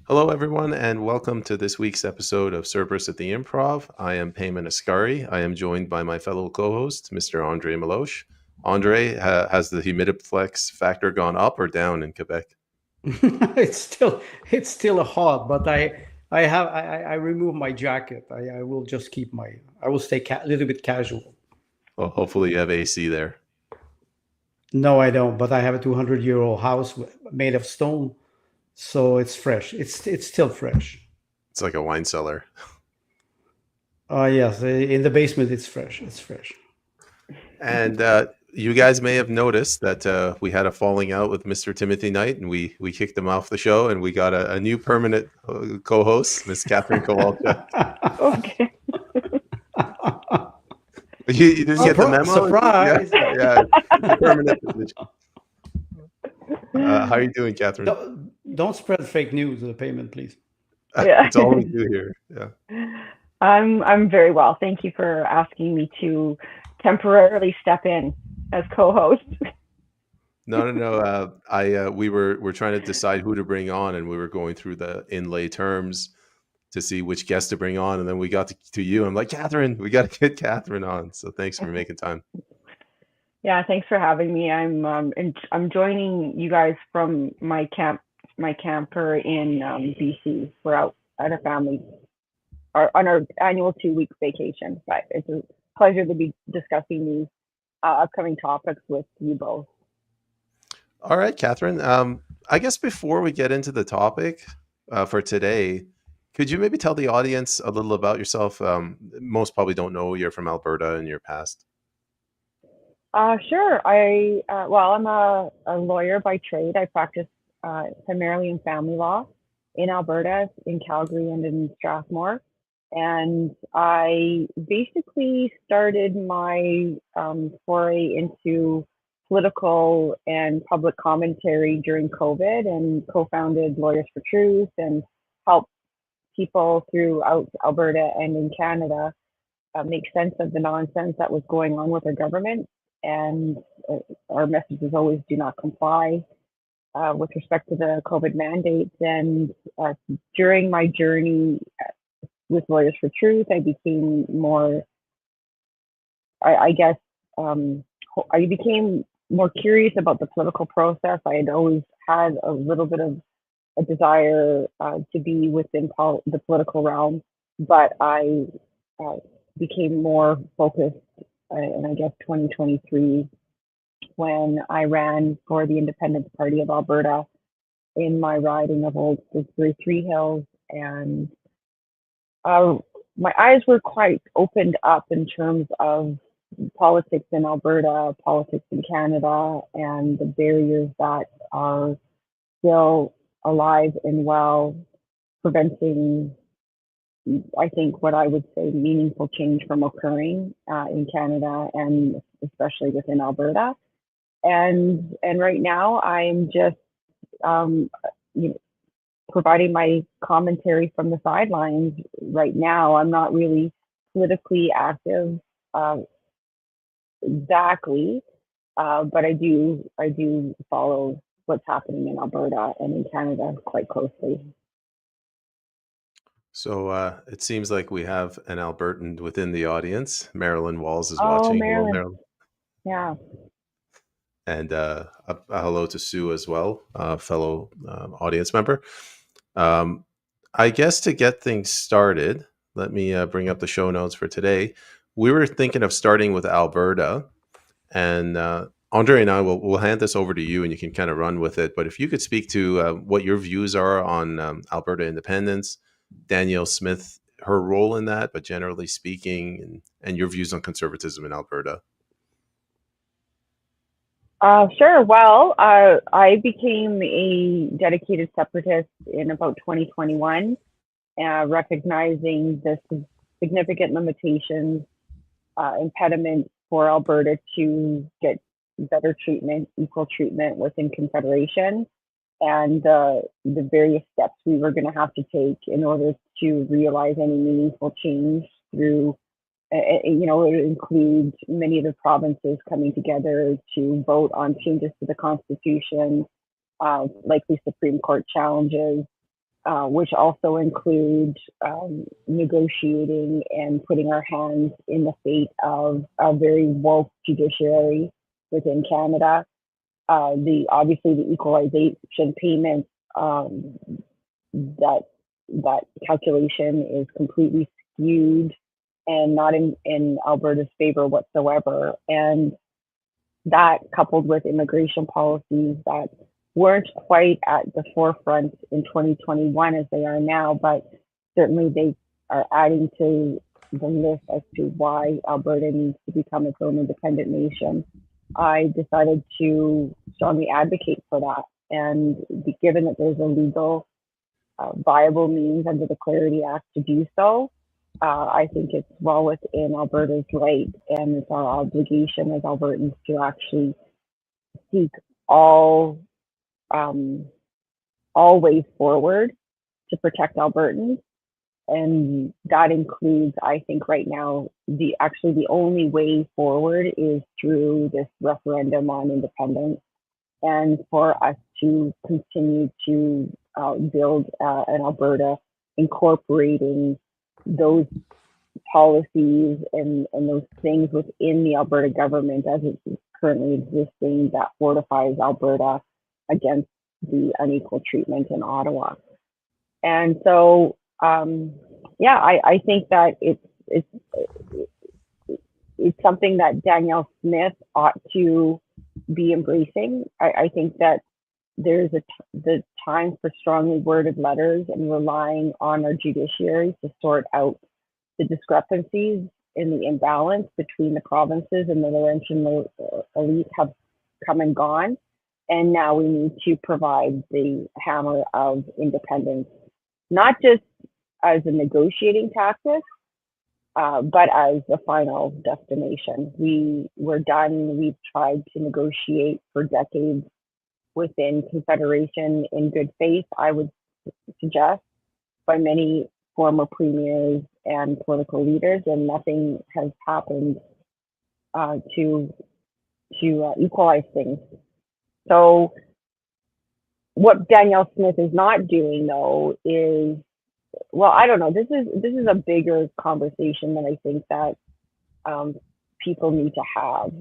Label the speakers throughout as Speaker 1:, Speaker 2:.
Speaker 1: Hello, everyone, and welcome to this week's episode of Cerberus at the Improv. I am Peyman Askari. I am joined by my fellow co-host, Mr. Andre Meloche. Andre, has the humidiplex factor gone up or down in Quebec?
Speaker 2: it's still it's still hot, but I remove my jacket. I will just keep my I will stay a little bit casual.
Speaker 1: Well, hopefully you have AC there.
Speaker 2: No, I don't, but I have a 200-year-old house made of stone, so it's fresh. It's still fresh.
Speaker 1: It's like a wine cellar.
Speaker 2: Yes, in the basement it's fresh. It's fresh.
Speaker 1: And you guys may have noticed that we had a falling out with Mr. Timothy Knight, and we kicked him off the show, and we got a new permanent co-host, Miss Katherine Kowalchuk.
Speaker 3: Okay.
Speaker 1: You didn't get the memo?
Speaker 2: Surprise!
Speaker 1: Yeah, permanent position. How are you doing, Katherine?
Speaker 2: Don't spread fake news to the Peyman, please.
Speaker 3: Yeah.
Speaker 1: That's all we do here. Yeah.
Speaker 3: I'm very well. Thank you for asking me to temporarily step in as co-host.
Speaker 1: No. We're trying to decide who to bring on, and we were going through the inlay terms to see which guest to bring on, and then we got to you. I'm like, Katherine, we got to get Katherine on. So thanks for making time.
Speaker 3: Yeah, thanks for having me. I'm joining you guys from my camper in BC. We're out at a family on our annual 2-week vacation, but it's a pleasure to be discussing these upcoming topics with you both.
Speaker 1: All right, Katherine. I guess before we get into the topic for today, could you maybe tell the audience a little about yourself? Most probably don't know you're from Alberta in your past.
Speaker 3: Sure. I'm a lawyer by trade. I practice primarily in family law in Alberta, in Calgary, and in Strathmore. And I basically started my foray into political and public commentary during COVID and co-founded Lawyers for Truth and helped people throughout Alberta and in Canada make sense of the nonsense that was going on with our government. And our message is always do not comply with respect to the COVID mandates. And during my journey with Lawyers for Truth, I became more, I guess, I became more curious about the political process. I had always had a little bit of a desire to be within the political realm, but I became more focused in, I guess, 2023 when I ran for the Independence Party of Alberta in my riding of Old Disbury Three Hills. And my eyes were quite opened up in terms of politics in Alberta, politics in Canada, and the barriers that are still alive and well, preventing, I think, what I would say meaningful change from occurring in Canada and especially within Alberta. And right now, I'm just providing my commentary from the sidelines. Right now, I'm not really politically active exactly, but I do follow what's happening in Alberta and in Canada quite closely.
Speaker 1: So it seems like we have an Albertan within the audience. Marilyn Walls is
Speaker 3: Oh,
Speaker 1: watching. Hello,
Speaker 3: Marilyn.
Speaker 1: Marilyn.
Speaker 3: Yeah.
Speaker 1: And a hello to Sue as well, fellow audience member. I guess to get things started, let me bring up the show notes for today. We were thinking of starting with Alberta, and Andre and I will hand this over to you, and you can kind of run with it. But if you could speak to what your views are on Alberta independence, Danielle Smith, her role in that, but generally speaking, and your views on conservatism in Alberta.
Speaker 3: Sure. Well, I became a dedicated separatist in about 2021, recognizing the significant limitations, impediments for Alberta to get better treatment, equal treatment within Confederation, and the various steps we were going to have to take in order to realize any meaningful change through it would include many of the provinces coming together to vote on changes to the Constitution, likely Supreme Court challenges, which also include negotiating and putting our hands in the fate of a very woke judiciary within Canada. Obviously the equalization payments, that calculation is completely skewed and not in Alberta's favor whatsoever. And that, coupled with immigration policies that weren't quite at the forefront in 2021 as they are now, but certainly they are adding to the list as to why Alberta needs to become its own independent nation. I decided to strongly advocate for that. And given that there's a legal viable means under the Clarity Act to do so, I think it's well within Alberta's right, and it's our obligation as Albertans to actually seek all ways forward to protect Albertans. And that includes, I think right now, the only way forward is through this referendum on independence, and for us to continue to build an Alberta incorporating those policies and those things within the Alberta government as it's currently existing that fortifies Alberta against the unequal treatment in Ottawa. And so, I think that it's something that Danielle Smith ought to be embracing. I think that there's the time for strongly worded letters and relying on our judiciary to sort out the discrepancies in the imbalance between the provinces and the Laurentian elite have come and gone. And now we need to provide the hammer of independence, not just as a negotiating tactic, but as the final destination. We're done. We've tried to negotiate for decades within Confederation in good faith, I would suggest, by many former premiers and political leaders, and nothing has happened to equalize things. So what Danielle Smith is not doing, though, is, well, I don't know. This is a bigger conversation that I think that people need to have.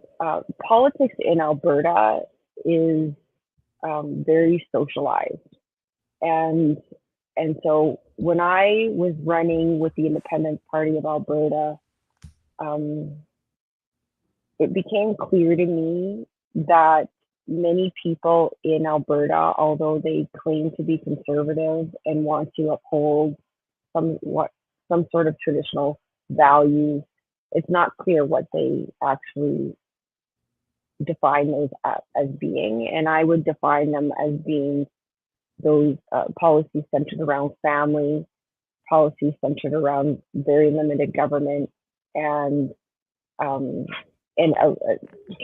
Speaker 3: Politics in Alberta is very socialized, and so when I was running with the Independence Party of Alberta, it became clear to me that many people in Alberta, although they claim to be conservative and want to uphold some sort of traditional values, it's not clear what they actually define those as being. And I would define them as being those policies centered around family, policies centered around very limited government, and a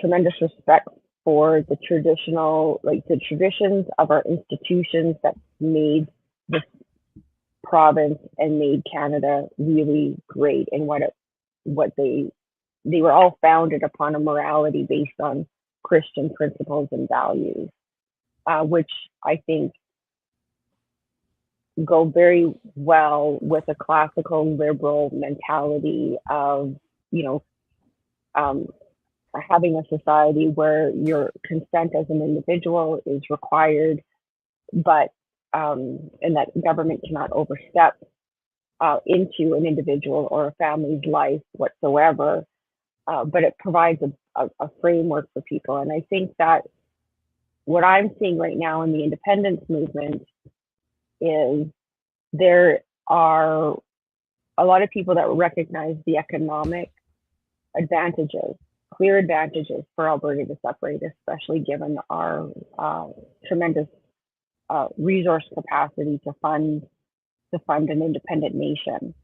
Speaker 3: tremendous respect for the traditions of our institutions that made this province and made Canada really great, and what they were all founded upon a morality based on Christian principles and values, which I think go very well with a classical liberal mentality of, having a society where your consent as an individual is required, but and that government cannot overstep into an individual or a family's life whatsoever, but it provides a framework for people. And I think that what I'm seeing right now in the independence movement is there are a lot of people that recognize the economic advantages, clear advantages for Alberta to separate, especially given our tremendous resource capacity to fund an independent nation.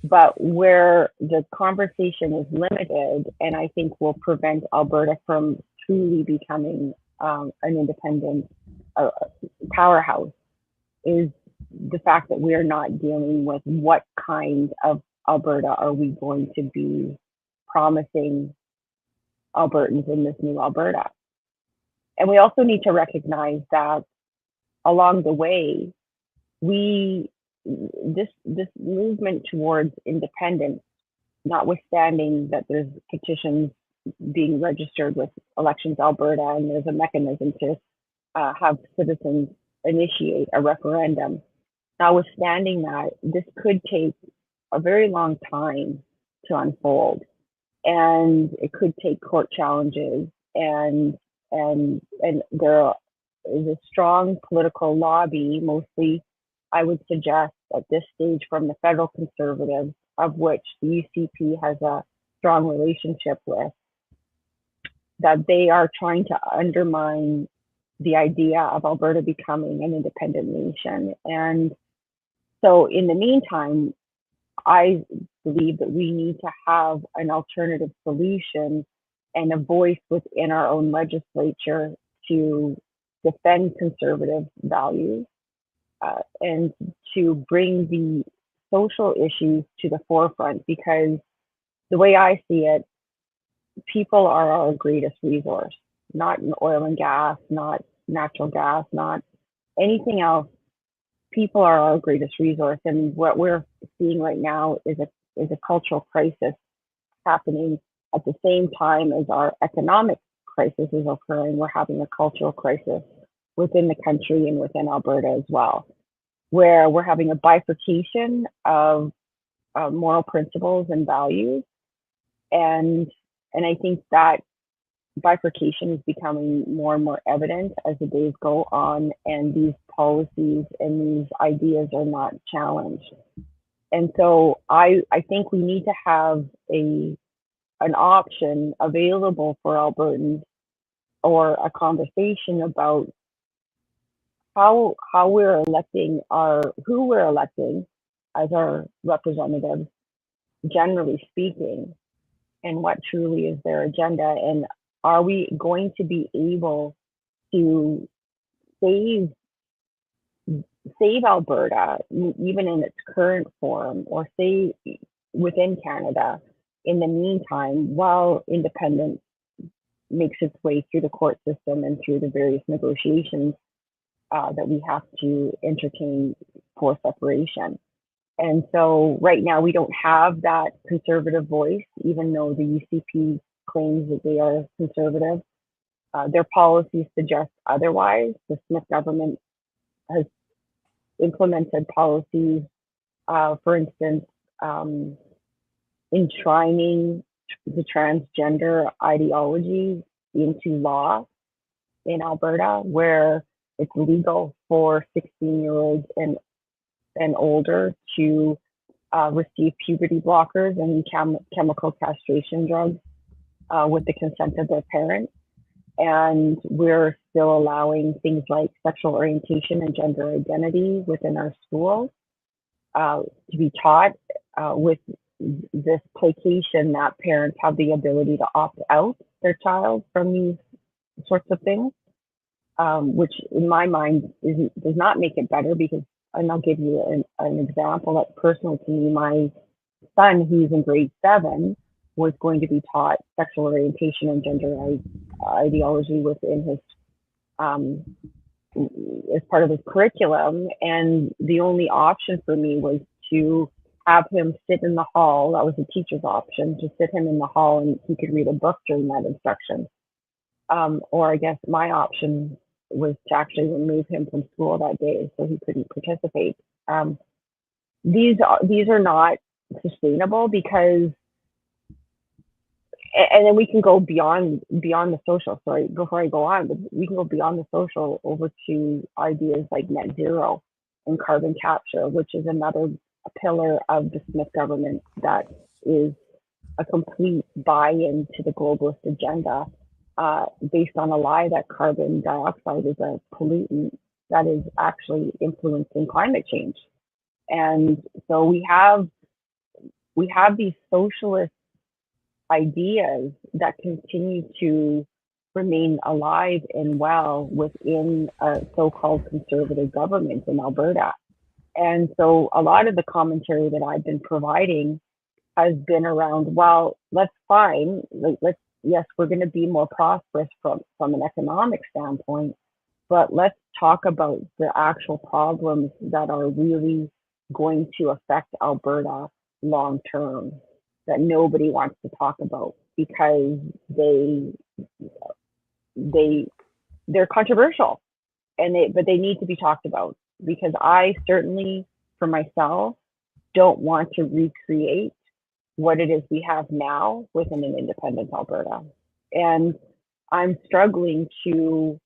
Speaker 3: But where the conversation is limited, and I think will prevent Alberta from truly becoming an independent powerhouse, is the fact that we are not dealing with what kind of Alberta are we going to be promising Albertans in this new Alberta. And we also need to recognize that along the way, we this movement towards independence, notwithstanding that there's petitions being registered with Elections Alberta, and there's a mechanism to have citizens initiate a referendum. Notwithstanding that, this could take a very long time to unfold, and it could take court challenges, and there is a strong political lobby, mostly I would suggest at this stage from the federal Conservatives, of which the UCP has a strong relationship with, that they are trying to undermine the idea of Alberta becoming an independent nation. And so in the meantime, I believe that we need to have an alternative solution and a voice within our own legislature to defend conservative values and to bring the social issues to the forefront, because the way I see it, people are our greatest resource, not oil and gas, not natural gas, not anything else. People are our greatest resource, and what we're seeing right now is a cultural crisis happening at the same time as our economic crisis is occurring. We're having a cultural crisis within the country and within Alberta as well, where we're having a bifurcation of moral principles and values, and I think that bifurcation is becoming more and more evident as the days go on, and these policies and these ideas are not challenged. And so I think we need to have an option available for Albertans, or a conversation about how we're electing who we're electing as our representatives, generally speaking, and what truly is their agenda, and are we going to be able to save Alberta, even in its current form, or save within Canada in the meantime, while independence makes its way through the court system and through the various negotiations that we have to entertain for separation. And so right now we don't have that conservative voice, even though the UCP claims that they are conservative. Their policies suggest otherwise. The Smith government has implemented policies, for instance, enshrining the transgender ideology into law in Alberta, where it's legal for 16-year-olds and older to receive puberty blockers and chemical castration drugs with the consent of their parents. And we're still allowing things like sexual orientation and gender identity within our schools to be taught with this placation that parents have the ability to opt out their child from these sorts of things, which in my mind does not make it better, because, and I'll give you an example that's personal to me. My son, who's in grade 7, was going to be taught sexual orientation and gender ideology within his as part of his curriculum, and the only option for me was to have him sit in the hall. That was the teacher's option, to sit him in the hall and he could read a book during that instruction. Or I guess my option was to actually remove him from school that day so he couldn't participate. These are not sustainable, because, and then we can go beyond the social. Sorry, before I go on, but we can go beyond the social over to ideas like net zero and carbon capture, which is another pillar of the Smith government that is a complete buy-in to the globalist agenda, based on a lie that carbon dioxide is a pollutant that is actually influencing climate change. And so we have these socialist ideas that continue to remain alive and well within a so-called conservative government in Alberta. And so a lot of the commentary that I've been providing has been around, well, that's fine. Yes, we're going to be more prosperous from an economic standpoint, but let's talk about the actual problems that are really going to affect Alberta long term that nobody wants to talk about because they're controversial but they need to be talked about, because I certainly for myself don't want to recreate what it is we have now within an independent Alberta. And I'm struggling to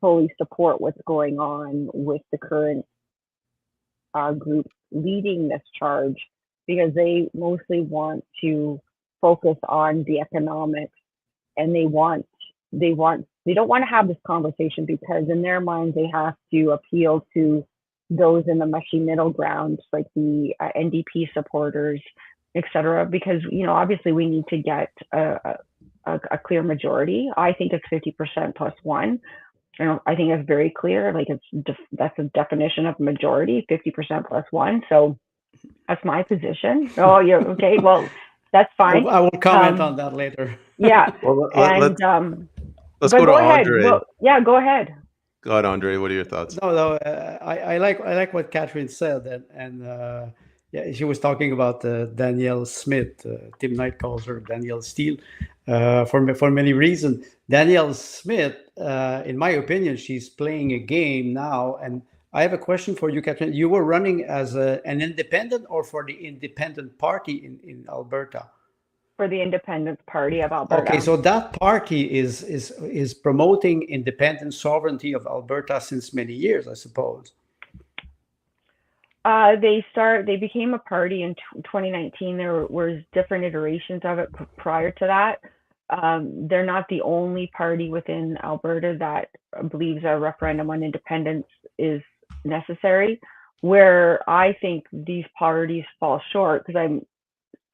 Speaker 3: fully support what's going on with the current group leading this charge, because they mostly want to focus on the economics, and they don't want to have this conversation because in their minds they have to appeal to those in the mushy middle ground, like the NDP supporters, etc. Because obviously we need to get a clear majority. I think it's 50% plus one. I think that's very clear. Like that's a definition of majority, 50% plus one. So that's my position. Oh, yeah. Okay. Well, that's fine.
Speaker 2: I will comment on that later.
Speaker 3: Yeah.
Speaker 1: Well,
Speaker 3: let's
Speaker 1: go to
Speaker 3: ahead.
Speaker 1: Andre.
Speaker 3: Well, yeah, go ahead.
Speaker 1: Go ahead, Andre. What are your thoughts?
Speaker 2: No, I like what Katherine said, and yeah, she was talking about Danielle Smith. Tim Knight calls her Danielle Steele for many reasons. Danielle Smith, in my opinion, she's playing a game now. And I have a question for you, Katherine. You were running as an independent or for the Independent Party in Alberta?
Speaker 3: For the Independence Party of Alberta.
Speaker 2: Okay, so that party is promoting independent sovereignty of Alberta since many years, I suppose.
Speaker 3: They became a party in 2019. There were different iterations of it prior to that. They're not the only party within Alberta that believes a referendum on independence is necessary. Where I think these parties fall short, because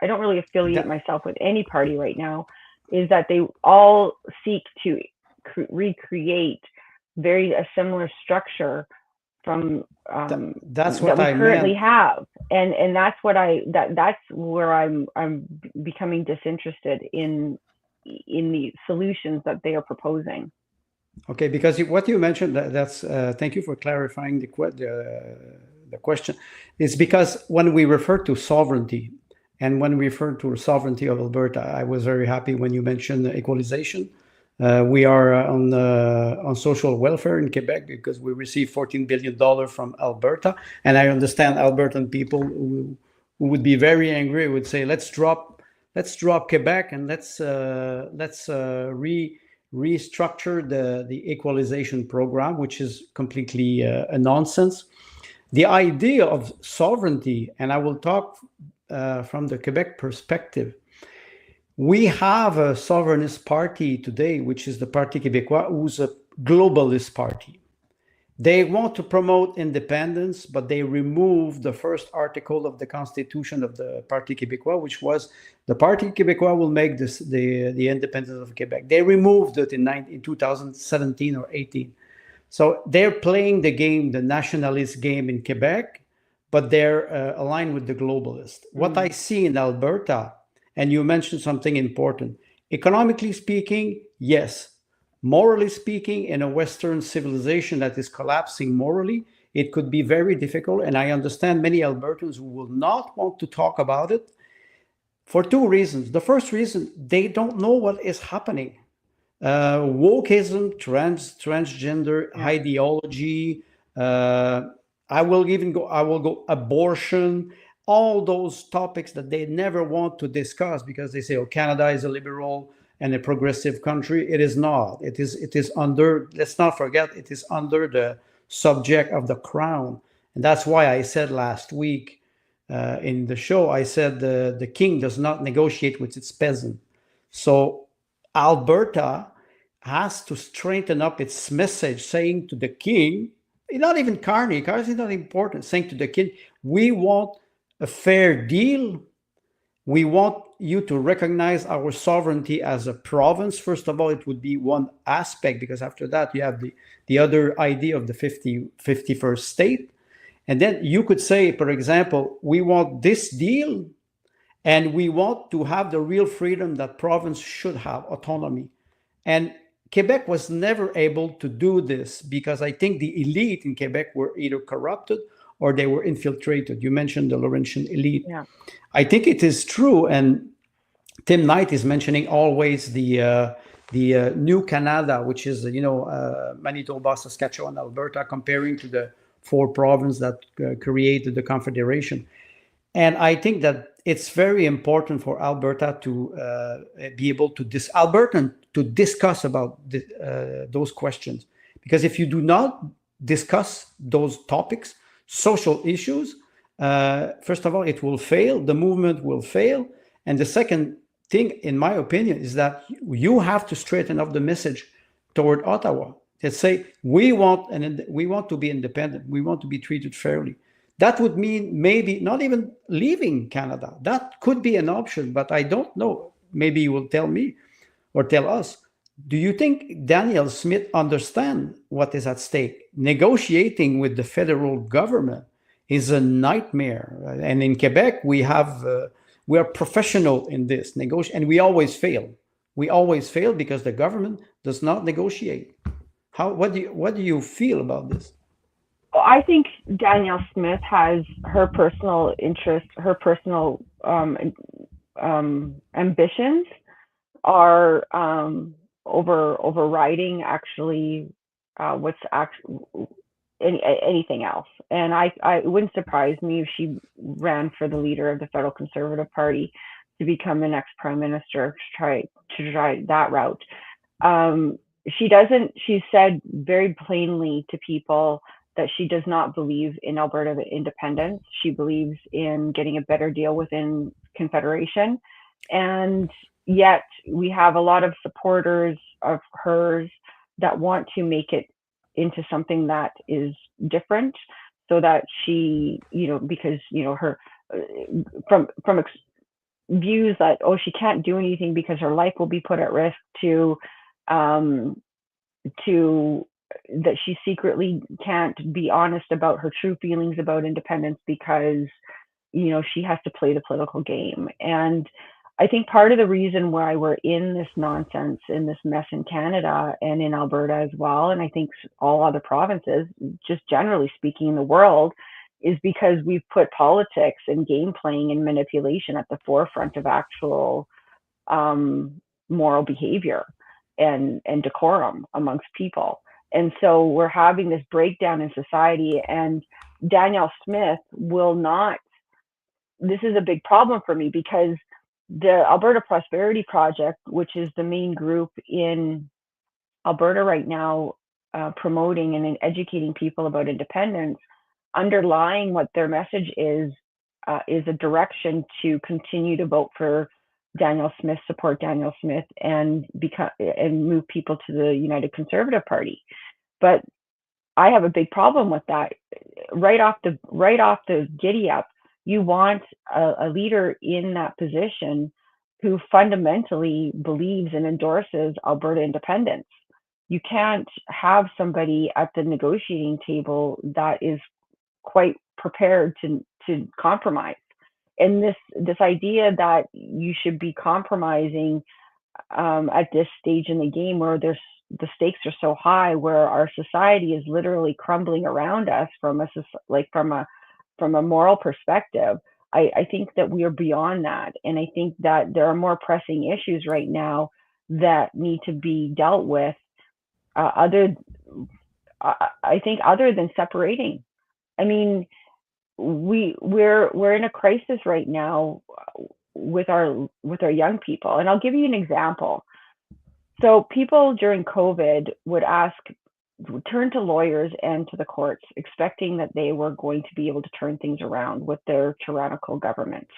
Speaker 3: I don't really affiliate myself with any party right now, is that they all seek to recreate a similar structure from
Speaker 2: that's what
Speaker 3: that we currently have, and that's where I'm becoming disinterested in the solutions that they are proposing.
Speaker 2: Okay, because what you mentioned, that's thank you for clarifying the question. It's because when we refer to sovereignty, and when we refer to sovereignty of Alberta, I was very happy when you mentioned equalization. We are on social welfare in Quebec because we receive $14 billion from Alberta. And I understand Albertan people who would be very angry, would say, let's drop Quebec and let's restructure the equalization program, which is completely a nonsense. The idea of sovereignty, and I will talk from the Quebec perspective, we have a sovereignist party today, which is the Parti Québécois, who's a globalist party. They want to promote independence, but they removed the first article of the Constitution of the Parti Québécois, which was the Parti Québécois will make the independence of Quebec. They removed it in 2017 or 18. So they're playing the game, the nationalist game in Quebec, but they're aligned with the globalist. What I see in Alberta, and you mentioned something important, economically speaking, yes. Morally speaking, in a Western civilization that is collapsing morally, it could be very difficult. And I understand many Albertans who will not want to talk about it for two reasons. The first reason, they don't know what is happening. Wokeism, transgender ideology, I will go abortion, all those topics that they never want to discuss because they say, oh, Canada is a liberal and a progressive country. It is not. It is under, let's not forget, it is under the subject of the crown. And that's why I said last week in the show, I said the king does not negotiate with its peasant. So Alberta has to strengthen up its message, saying to the king, not even Carney is not important, saying to the king, we want a fair deal. We want you to recognize our sovereignty as a province. First of all, it would be one aspect, because after that, you have the other idea of the 51st state. And then you could say, for example, we want this deal, and we want to have the real freedom that province should have, autonomy. And Quebec was never able to do this because I think the elite in Quebec were either corrupted or they were infiltrated. You mentioned the Laurentian elite.
Speaker 3: Yeah.
Speaker 2: I think it is true, and Tim Knight is mentioning always the New Canada, which is Manitoba, Saskatchewan, Alberta, comparing to the 4 provinces that created the Confederation. And I think that it's very important for Alberta to be able to Albertan to discuss about those questions, because if you do not discuss those topics, social issues, first of all, it will fail. The movement will fail, and the second thing, in my opinion, is that you have to straighten up the message toward Ottawa. Let's say we want to be independent. We want to be treated fairly. That would mean maybe not even leaving Canada. That could be an option, but I don't know. Maybe you will tell me or tell us. Do you think Danielle Smith understands what is at stake? Negotiating with the federal government is a nightmare. And in Quebec, we are professional in this negotiation, and we always fail. We always fail because the government does not negotiate. What do you feel about this?
Speaker 3: I think Danielle Smith has her personal interests, her personal ambitions are overriding actually what's anything else. And it wouldn't surprise me if she ran for the leader of the Federal Conservative Party to become the next prime minister, to try that route. She said very plainly to people that she does not believe in Alberta independence. She believes in getting a better deal within Confederation. And yet we have a lot of supporters of hers that want to make it into something that is different, so that she, because, her from views that, she can't do anything because her life will be put at risk, to that she secretly can't be honest about her true feelings about independence because, she has to play the political game. And I think part of the reason why we're in this nonsense, in this mess in Canada and in Alberta as well, and I think all other provinces, just generally speaking in the world, is because we've put politics and game playing and manipulation at the forefront of actual moral behavior and decorum amongst people. And so we're having this breakdown in society, and Danielle Smith will not. This is a big problem for me, because the Alberta Prosperity Project, which is the main group in Alberta right now, promoting and educating people about independence, underlying what their message is a direction to continue to vote for Danielle Smith, support Danielle Smith, and move people to the United Conservative Party. But I have a big problem with that. Right off the giddy up, you want a leader in that position who fundamentally believes and endorses Alberta independence. You can't have somebody at the negotiating table that is quite prepared to compromise. And this idea that you should be compromising at this stage in the game, where the stakes are so high, where our society is literally crumbling around us from a moral perspective, I think that we are beyond that. And I think that there are more pressing issues right now that need to be dealt with, other than separating. I mean, we're in a crisis right now with our young people. And I'll give you an example. So people during COVID would turn to lawyers and to the courts, expecting that they were going to be able to turn things around with their tyrannical governments.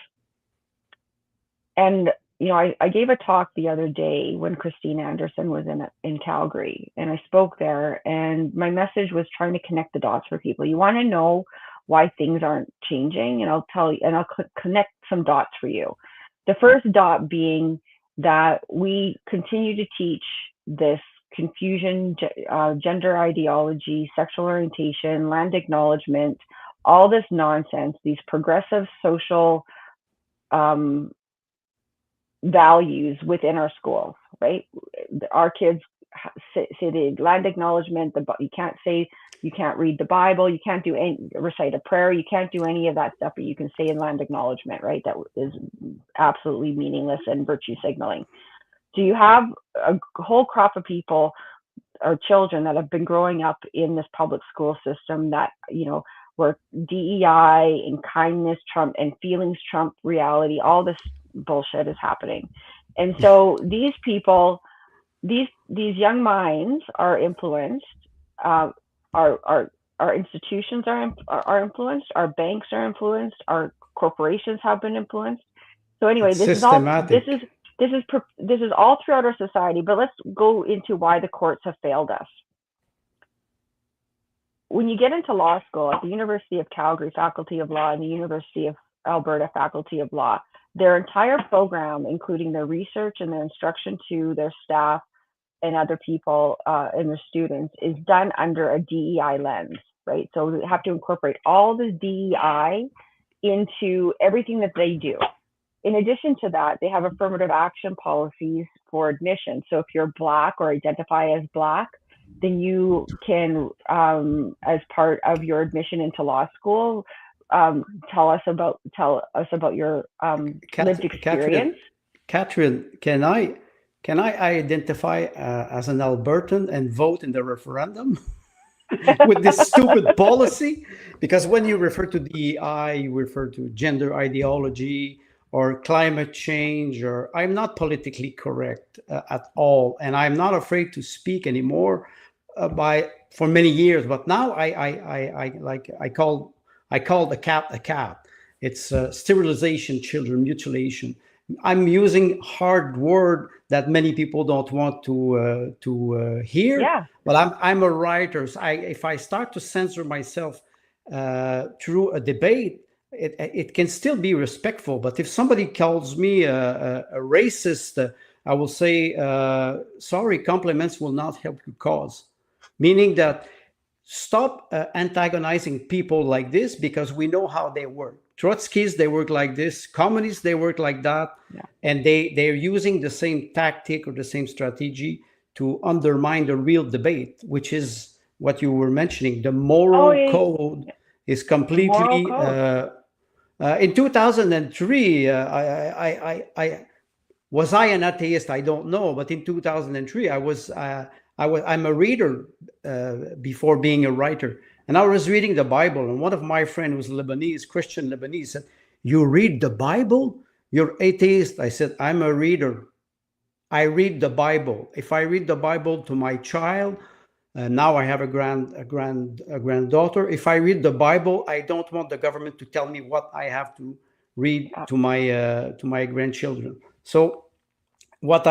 Speaker 3: And I gave a talk the other day when Christine Anderson was in Calgary, and I spoke there, and my message was trying to connect the dots for people. You want to know why things aren't changing, and I'll tell you, and I'll connect some dots for you. The first dot being that we continue to teach this confusion, gender ideology, sexual orientation, land acknowledgement, all this nonsense, these progressive social values within our schools, right? Our kids say the land acknowledgement. You can't say, you can't read the Bible, you can't do any, recite a prayer, you can't do any of that stuff, but you can say in land acknowledgement, right? That is absolutely meaningless and virtue signaling. So you have a whole crop of people or children that have been growing up in this public school system that, you know, where DEI and kindness trump and feelings trump reality, all this bullshit is happening. And so these people, these young minds are influenced, our institutions are influenced, our banks are influenced, our corporations have been influenced. So anyway, this is all throughout our society, but let's go into why the courts have failed us. When you get into law school at the University of Calgary Faculty of Law and the University of Alberta Faculty of Law, their entire program, including their research and their instruction to their staff and other people and their students, is done under a DEI lens, right? So they have to incorporate all the DEI into everything that they do. In addition to that, they have affirmative action policies for admission. So if you're Black or identify as Black, then you can, as part of your admission into law school, tell us about your lived experience.
Speaker 2: Katherine, can I identify as an Albertan and vote in the referendum with this stupid policy? Because when you refer to DEI, you refer to gender ideology or climate change, or I'm not politically correct at all, and I'm not afraid to speak anymore for many years. But now I call a cat a cat. It's sterilization, children mutilation. I'm using hard word that many people don't want to hear.
Speaker 3: Yeah.
Speaker 2: But I'm a writer. So if I start to censor myself through a debate, it can still be respectful. But if somebody calls me a racist, I will say, sorry, compliments will not help your cause. Meaning that stop antagonizing people like this, because we know how they work. Trotskyists, they work like this. Communists, they work like that. Yeah. And they're using the same tactic or the same strategy to undermine the real debate, which is what you were mentioning. The moral code is completely... in 2003, was I an atheist? I don't know. But in 2003, I'm a reader before being a writer. And I was reading the Bible, and one of my friends was Lebanese, Christian Lebanese, said, "You read the Bible? You're atheist." I said, "I'm a reader. I read the Bible. If I read the Bible to my child, now I have a granddaughter. If I read the Bible, I don't want the government to tell me what I have to read to my grandchildren." So what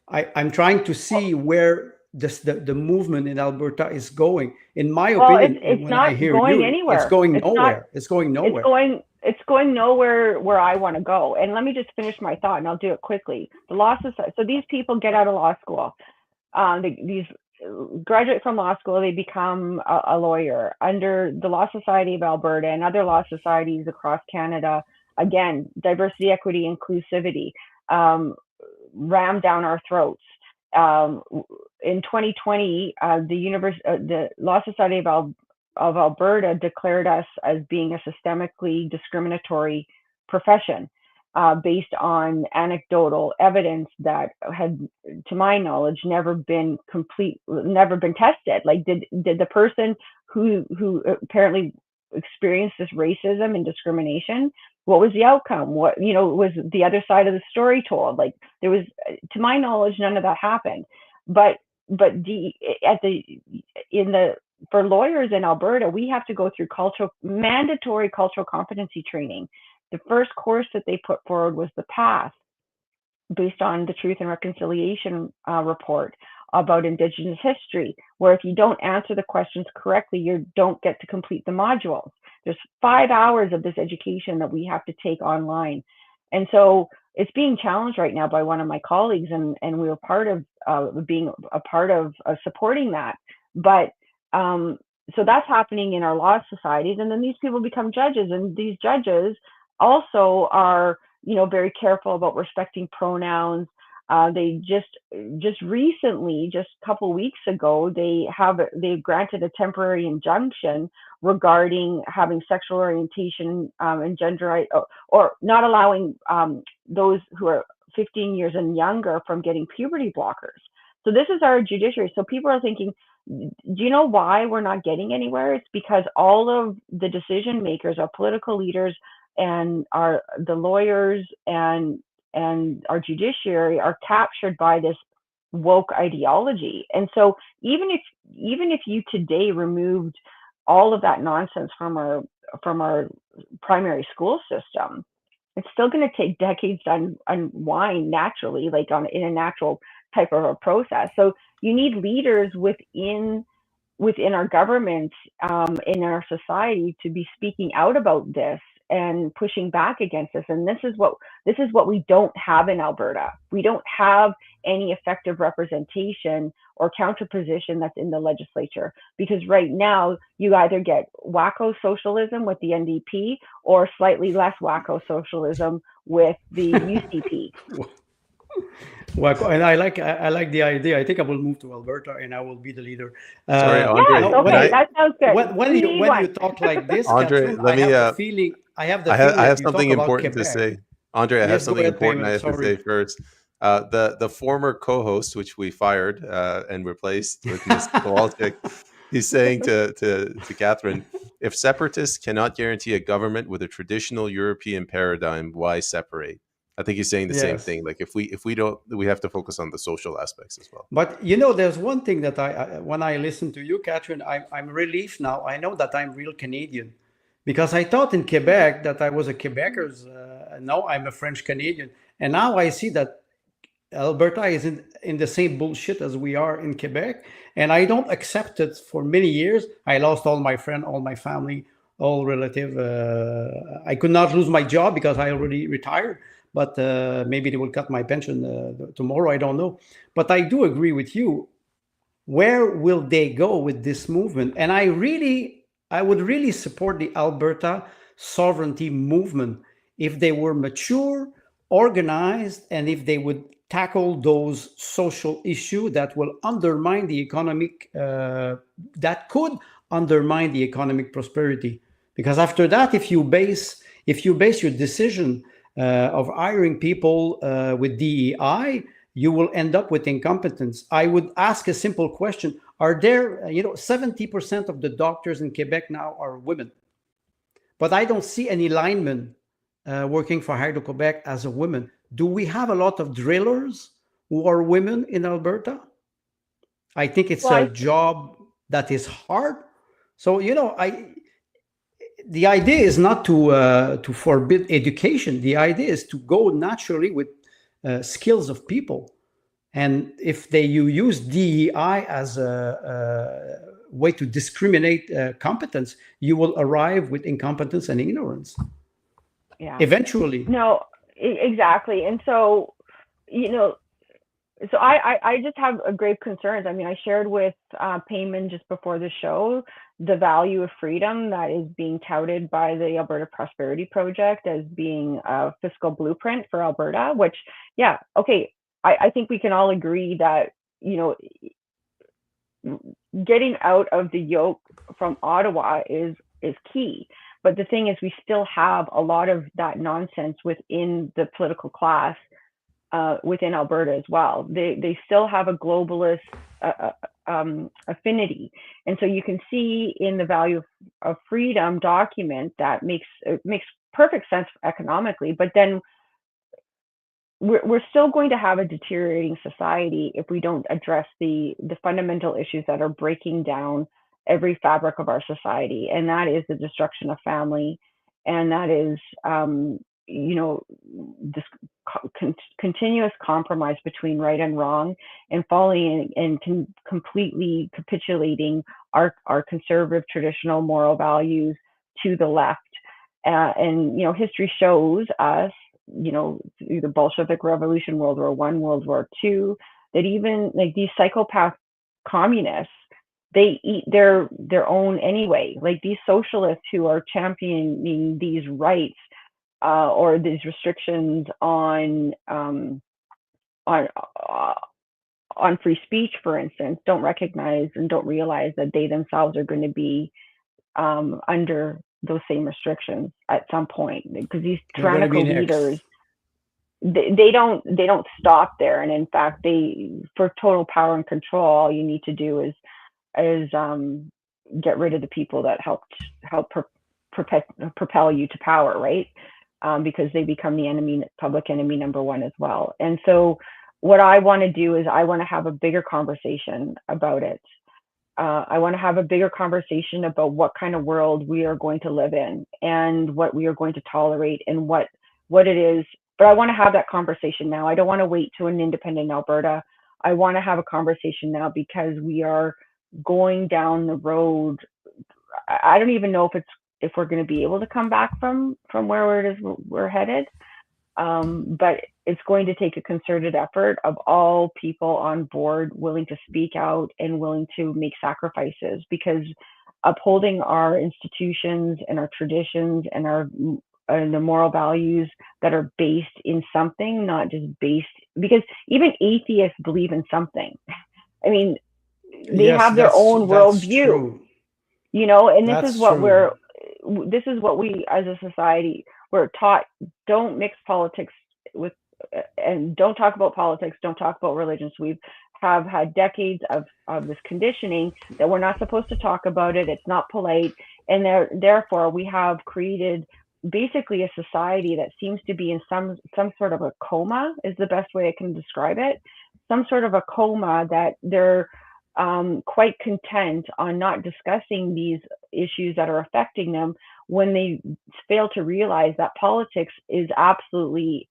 Speaker 2: I'm trying to see where the movement in Alberta is going. In my opinion,
Speaker 3: it's not going anywhere.
Speaker 2: It's going nowhere. It's going nowhere.
Speaker 3: It's going nowhere where I want to go. And let me just finish my thought, and I'll do it quickly. The law society. So these people get out of law school. These graduate from law school, they become a lawyer under the Law Society of Alberta and other law societies across Canada. Again, diversity, equity, inclusivity, rammed down our throats. In 2020, the Law Society of Alberta declared us as being a systemically discriminatory profession based on anecdotal evidence that had, to my knowledge, never been tested. Like, did the person who apparently experienced this racism and discrimination, what was the outcome? What, was the other side of the story told? Like, there was, to my knowledge, none of that happened. But for lawyers in Alberta, we have to go through mandatory cultural competency training. The first course that they put forward was the PATH, based on the Truth and Reconciliation report about Indigenous history, where if you don't answer the questions correctly, you don't get to complete the modules. There's 5 hours of this education that we have to take online. And so it's being challenged right now by one of my colleagues, and we were part of being a part of supporting that. But so that's happening in our law societies, and then these people become judges, and these judges also are, very careful about respecting pronouns. They just recently, just a couple weeks ago, they've granted a temporary injunction regarding having sexual orientation and gender, or not allowing those who are 15 years and younger from getting puberty blockers. So this is our judiciary. So people are thinking, do you know why we're not getting anywhere? It's because all of the decision makers, our political leaders, and the lawyers and our judiciary are captured by this woke ideology. And so even if you today removed all of that nonsense from our primary school system, it's still going to take decades to unwind naturally, like in a natural type of a process. So you need leaders within our government, in our society, to be speaking out about this and pushing back against this. And this is what we don't have in Alberta. We don't have any effective representation or counterposition that's in the legislature, because right now you either get wacko socialism with the NDP or slightly less wacko socialism with the UCP.
Speaker 2: Well, and I like the idea. I think I will move to Alberta and I will be the leader.
Speaker 1: Sorry, Andre.
Speaker 3: Yeah, okay, that sounds good.
Speaker 2: When you talk like this,
Speaker 1: Andre,
Speaker 2: Katherine,
Speaker 1: let me.
Speaker 2: I have
Speaker 1: something important to say. Andre, I have something important I have to say first. The former co-host, which we fired and replaced with Ms. Kowalchuk, he's saying to Katherine, if separatists cannot guarantee a government with a traditional European paradigm, why separate? I think he's saying the same thing. Like if we don't, we have to focus on the social aspects as well.
Speaker 2: But there's one thing that when I listen to you, Katherine, I'm relieved now. I know that I'm real Canadian, because I thought in Quebec that I was a Quebecers. Now I'm a French Canadian, and now I see that Alberta is in the same bullshit as we are in Quebec, and I don't accept it. For many years, I lost all my friends, all my family, all relative. I could not lose my job because I already retired. But maybe they will cut my pension tomorrow. I don't know. But I do agree with you. Where will they go with this movement? And I would really support the Alberta sovereignty movement if they were mature, organized, and if they would tackle those social issues that will undermine the economic, that could undermine the economic prosperity. Because after that, if you base your decision of hiring people with DEI, you will end up with incompetence. I would ask a simple question. Are there, 70% of the doctors in Quebec now are women, but I don't see any linemen working for Hydro-Quebec as a woman. Do we have a lot of drillers who are women in Alberta? I think it's a job that is hard. So, the idea is not to forbid education. The idea is to go naturally with skills of people. And if you use DEI as a way to discriminate competence, you will arrive with incompetence and ignorance. Yeah. Eventually.
Speaker 3: No, exactly. And so, so I just have grave concerns. I mean, I shared with Peyman just before the show the value of freedom that is being touted by the Alberta Prosperity Project as being a fiscal blueprint for Alberta, which, yeah, okay, I think we can all agree that, getting out of the yoke from Ottawa is key. But the thing is, we still have a lot of that nonsense within the political class within Alberta as well. They still have a globalist affinity. And so you can see in the value of freedom document that makes perfect sense economically, but then we're still going to have a deteriorating society if we don't address the fundamental issues that are breaking down every fabric of our society. And that is the destruction of family. And that is, this continuous compromise between right and wrong, and falling and completely capitulating our conservative traditional moral values to the left. And history shows us, through the Bolshevik Revolution, World War I, World War II, that even like these psychopath communists, they eat their own anyway. Like these socialists who are championing these rights or these restrictions on on on free speech, for instance, don't recognize and don't realize that they themselves are going to be under those same restrictions at some point, because these
Speaker 2: They're going to be
Speaker 3: tyrannical
Speaker 2: next.
Speaker 3: leaders, they don't stop there. And in fact, for total power and control, all you need to do is get rid of the people that help propel you to power, right? Because they become the public enemy number one as well. And so what I want to do is I want to have a bigger conversation about it. I want to have a bigger conversation about what kind of world we are going to live in and what we are going to tolerate and what it is. But I want to have that conversation now. I don't want to wait to an independent Alberta. I want to have a conversation now, because we are going down the road. I don't even know if we're going to be able to come back from where it is we're headed. But it's going to take a concerted effort of all people on board willing to speak out and willing to make sacrifices, because upholding our institutions and our traditions and the moral values that are based in something, not just based, because even atheists believe in something. I mean, they have their own worldview, you know, and this is what we as a society, we're taught: don't mix politics with, and don't talk about politics, don't talk about religion. So we have had decades of this conditioning that we're not supposed to talk about it. It's not polite. And therefore we have created basically a society that seems to be in some sort of a coma, is the best way I can describe it. Some sort of a coma, that they're quite content on not discussing these issues that are affecting them, when they fail to realize that politics is absolutely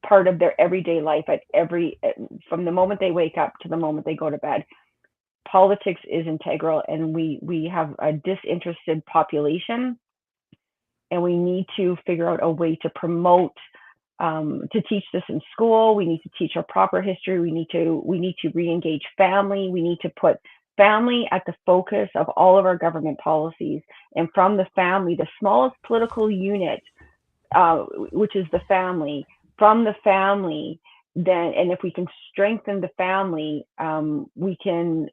Speaker 3: part of their everyday life, from the moment they wake up to the moment they go to bed. Politics is integral, and we have a disinterested population, and we need to figure out a way to promote, to teach this in school. We need to teach our proper history. We need to re-engage family. We need to put family at the focus of all of our government policies. And from the family, the smallest political unit, which is the family, from the family, then, and if we can strengthen the family, we can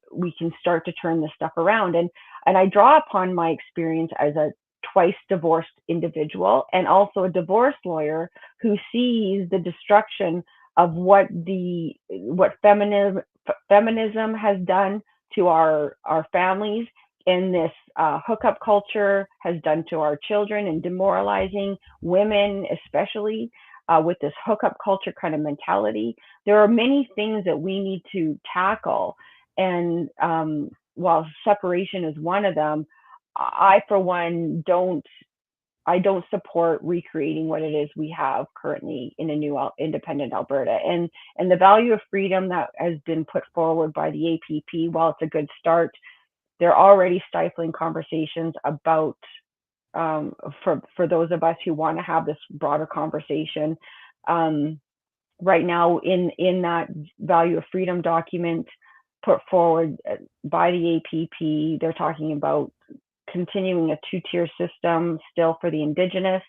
Speaker 3: start to turn this stuff around. And I draw upon my experience as a twice divorced individual, and also a divorce lawyer who sees the destruction of what feminism has done to our families, and this hookup culture has done to our children, and demoralizing women, especially with this hookup culture kind of mentality. There are many things that we need to tackle, and while separation is one of them, I, for one, don't support recreating what it is we have currently in a new independent Alberta. And the value of freedom that has been put forward by the APP, while it's a good start, they're already stifling conversations about, for those of us who want to have this broader conversation. Right now, in that value of freedom document put forward by the APP, they're talking about continuing a two-tier system still for the Indigenous.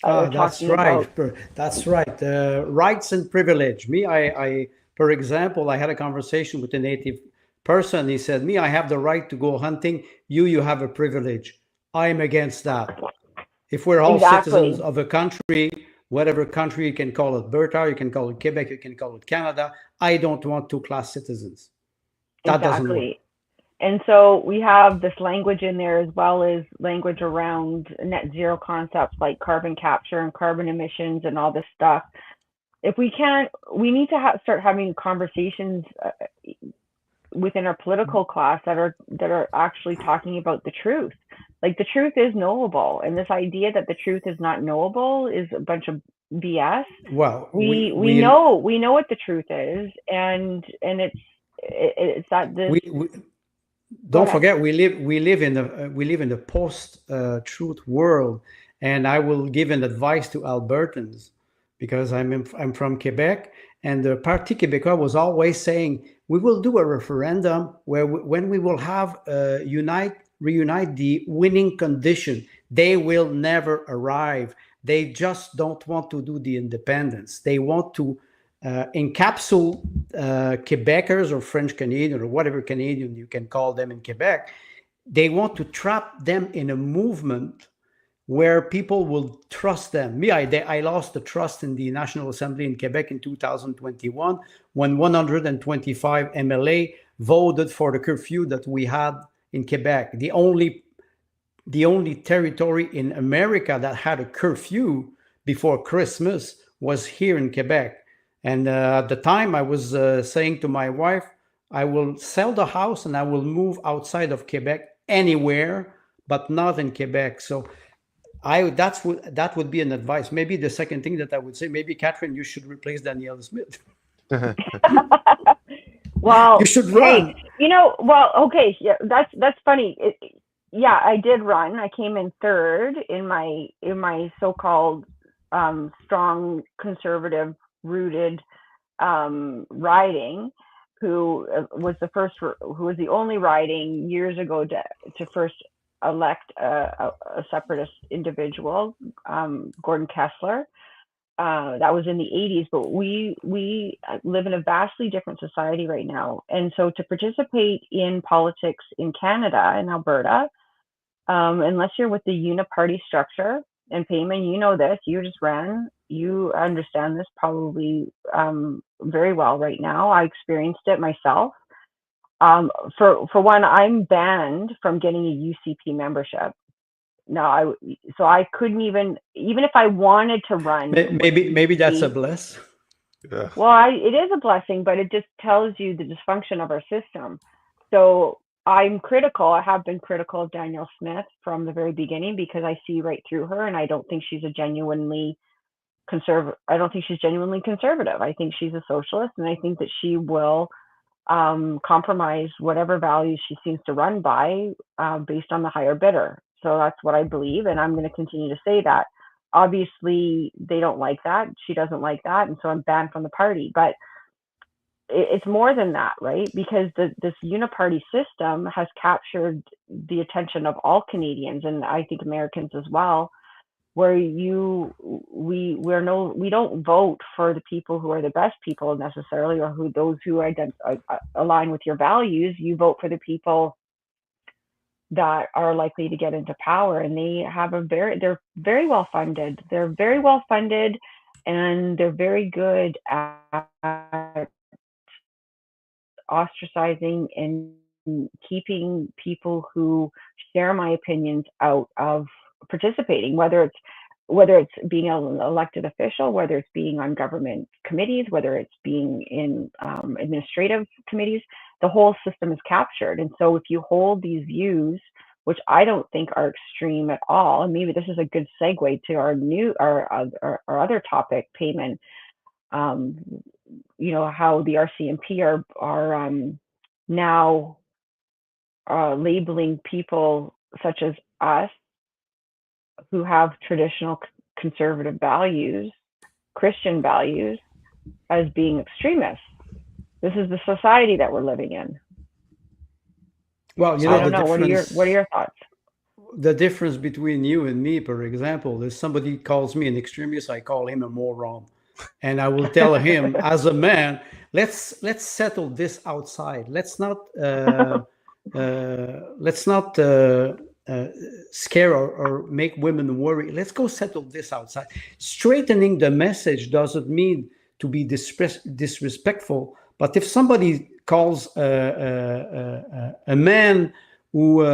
Speaker 2: That's right. That's right. Rights and privilege. I, for example, I had a conversation with a Native person. He said, I have the right to go hunting. You have a privilege. I'm against that. If we're all citizens of a country, whatever country, you can call it Alberta, you can call it Quebec, you can call it Canada, I don't want two-class citizens. That doesn't work.
Speaker 3: And so we have this language in there, as well as language around net zero concepts like carbon capture and carbon emissions and all this stuff. If we can't, we need to start having conversations within our political class that are actually talking about the truth. Like, the truth is knowable, and this idea that the truth is not knowable is a bunch of BS.
Speaker 2: Well,
Speaker 3: we know what the truth is, and it's that this.
Speaker 2: Don't forget, we live in the post-truth world, and I will give an advice to Albertans, because I'm from Quebec, and the Parti Québécois was always saying, we will do a referendum when we will have reunite the winning condition. They will never arrive. They just don't want to do the independence. They want to encapsulate Quebecers or French Canadian or whatever Canadian you can call them in Quebec. They want to trap them in a movement where people will trust them. I lost the trust in the National Assembly in Quebec in 2021 when 125 MLA voted for the curfew that we had in Quebec. The only territory in America that had a curfew before Christmas was here in Quebec. And at the time I was saying to my wife, I will sell the house and I will move outside of Quebec anywhere, but not in Quebec. So that would be an advice. Maybe the second thing that I would say, maybe Katherine, you should replace Danielle Smith.
Speaker 3: Well,
Speaker 2: you should run.
Speaker 3: Hey, okay, yeah, that's funny. Yeah, I did run. I came in third in my so-called strong conservative rooted riding, who was the only riding years ago to first elect a separatist individual, Gordon Kessler. That was in the 80s, but we live in a vastly different society right now. And so to participate in politics in Canada, in Alberta, unless you're with the uniparty structure, and Peyman, you know this, you just ran, you understand this probably very well right now. I experienced it myself. For one, I'm banned from getting a UCP membership. No, so I couldn't even if I wanted to run.
Speaker 2: Maybe that's a bless.
Speaker 1: Yeah.
Speaker 3: Well, it is a blessing, but it just tells you the dysfunction of our system. So I'm critical. I have been critical of Danielle Smith from the very beginning because I see right through her, and I don't think she's genuinely conservative. I think she's a socialist, and I think that she will compromise whatever values she seems to run by based on the higher bidder. So that's what I believe, and I'm going to continue to say that. Obviously, they don't like that. She doesn't like that, and so I'm banned from the party. But it's more than that, right? Because this uniparty system has captured the attention of all Canadians, and I think Americans as well, where we don't vote for the people who are the best people necessarily, or those who align with your values. You vote for the people that are likely to get into power, and they're very well funded. They're very well funded, and they're very good at ostracizing and keeping people who share my opinions out of participating, whether it's being an elected official, whether it's being on government committees, whether it's being in administrative committees. The whole system is captured. And so if you hold these views, which I don't think are extreme at all, and maybe this is a good segue to our other topic, Peyman, how the RCMP are now labeling people such as us who have traditional conservative values, Christian values, as being extremists. This is the society that we're living in.
Speaker 2: Well,
Speaker 3: I don't know. What are your thoughts?
Speaker 2: The difference between you and me, for example, is somebody calls me an extremist, I call him a moron. And I will tell him, as a man, let's settle this outside. Let's not scare or make women worry. Let's go settle this outside. Straightening the message doesn't mean to be disrespectful. But if somebody calls a man who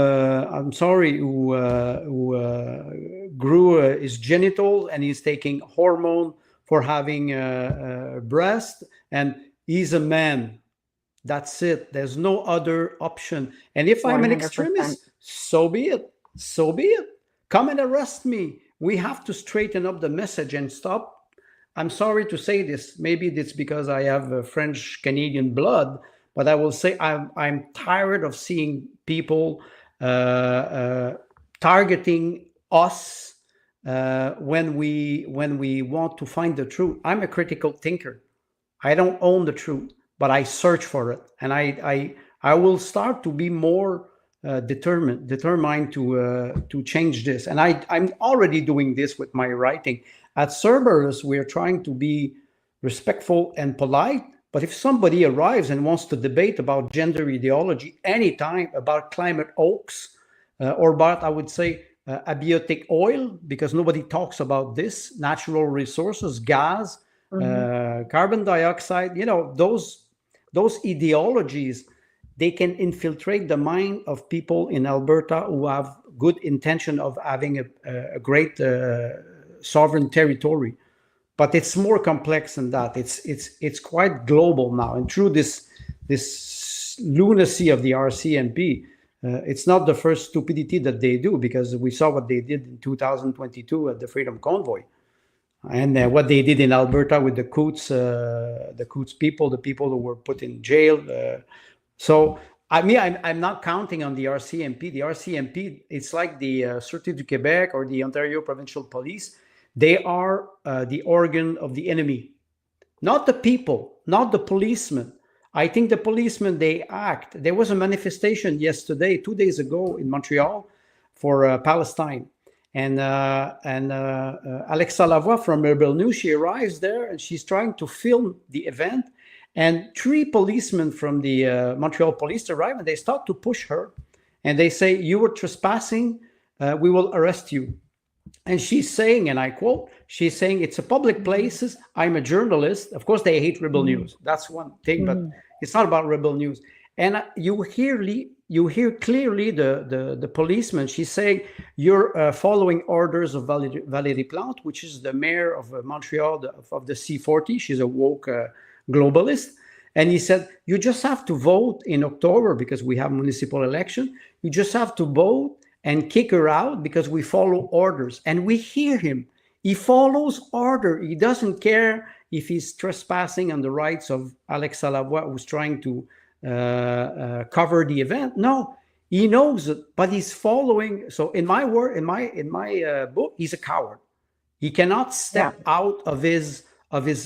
Speaker 2: grew his genital and he's taking hormone for having a breast, and he's a man, that's it. There's no other option. And if I'm 100%. An extremist, so be it. So be it. Come and arrest me. We have to straighten up the message and stop. I'm sorry to say this. Maybe it's because I have French Canadian blood, but I will say I'm tired of seeing people targeting us when we want to find the truth. I'm a critical thinker. I don't own the truth, but I search for it, and I will start to be more determined to change this. And I'm already doing this with my writing. At Cerberus, we're trying to be respectful and polite. But if somebody arrives and wants to debate about gender ideology anytime, about climate hoax, or about, I would say, abiotic oil, because nobody talks about this, natural resources, gas, carbon dioxide, those ideologies, they can infiltrate the mind of people in Alberta who have good intention of having a great sovereign territory. But it's more complex than that. It's quite global now, and through this lunacy of the RCMP, it's not the first stupidity that they do, because we saw what they did in 2022 at the Freedom Convoy, and what they did in Alberta with the Coutts people, the people who were put in jail. So I'm not counting on the RCMP. The RCMP, it's like the Sûreté du Québec or the Ontario Provincial Police. They are the organ of the enemy, not the people, not the policemen. I think the policemen, they act. There was a manifestation yesterday, 2 days ago in Montreal for Palestine. And Alexa Lavoie from Rebel News, she arrives there and she's trying to film the event. And 3 policemen from the Montreal police arrive and they start to push her. And they say, "You were trespassing, we will arrest you." And she's saying, and I quote, she's saying, "It's a public places. I'm a journalist." Of course, they hate Rebel News. That's one thing, but it's not about Rebel News. And you hear clearly the policeman. She's saying, "You're following orders of Valérie Plante, which is the mayor of Montreal, of the C40. She's a woke globalist." And he said, "You just have to vote in October because we have municipal election. You just have to vote and kick her out because we follow orders." And we hear him. He follows order. He doesn't care if he's trespassing on the rights of Alexa Lavoie, who's trying to cover the event. No, he knows it, but he's following. So in my word, in my book, he's a coward. He cannot step out of his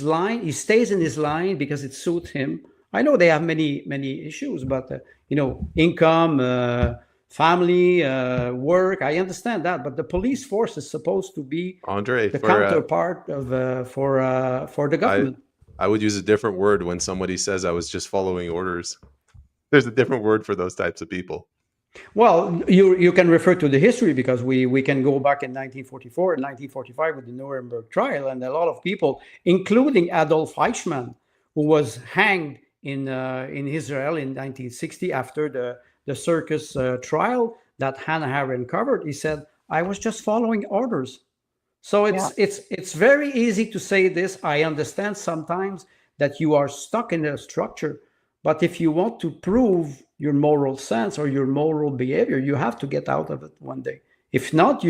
Speaker 2: line. He stays in his line because it suits him. I know they have many issues, but income, family, work. I understand that, but the police force is supposed to be the counterpart of for the government.
Speaker 1: I would use a different word when somebody says I was just following orders. There's a different word for those types of people.
Speaker 2: Well, you can refer to the history, because we can go back in 1944 and 1945 with the Nuremberg trial, and a lot of people, including Adolf Eichmann, who was hanged in Israel in 1960 after the circus trial that Hannah Arendt covered. He said, "I was just following orders." So it's very easy to say this. I understand sometimes that you are stuck in a structure, but if you want to prove your moral sense or your moral behavior, you have to get out of it one day. If not,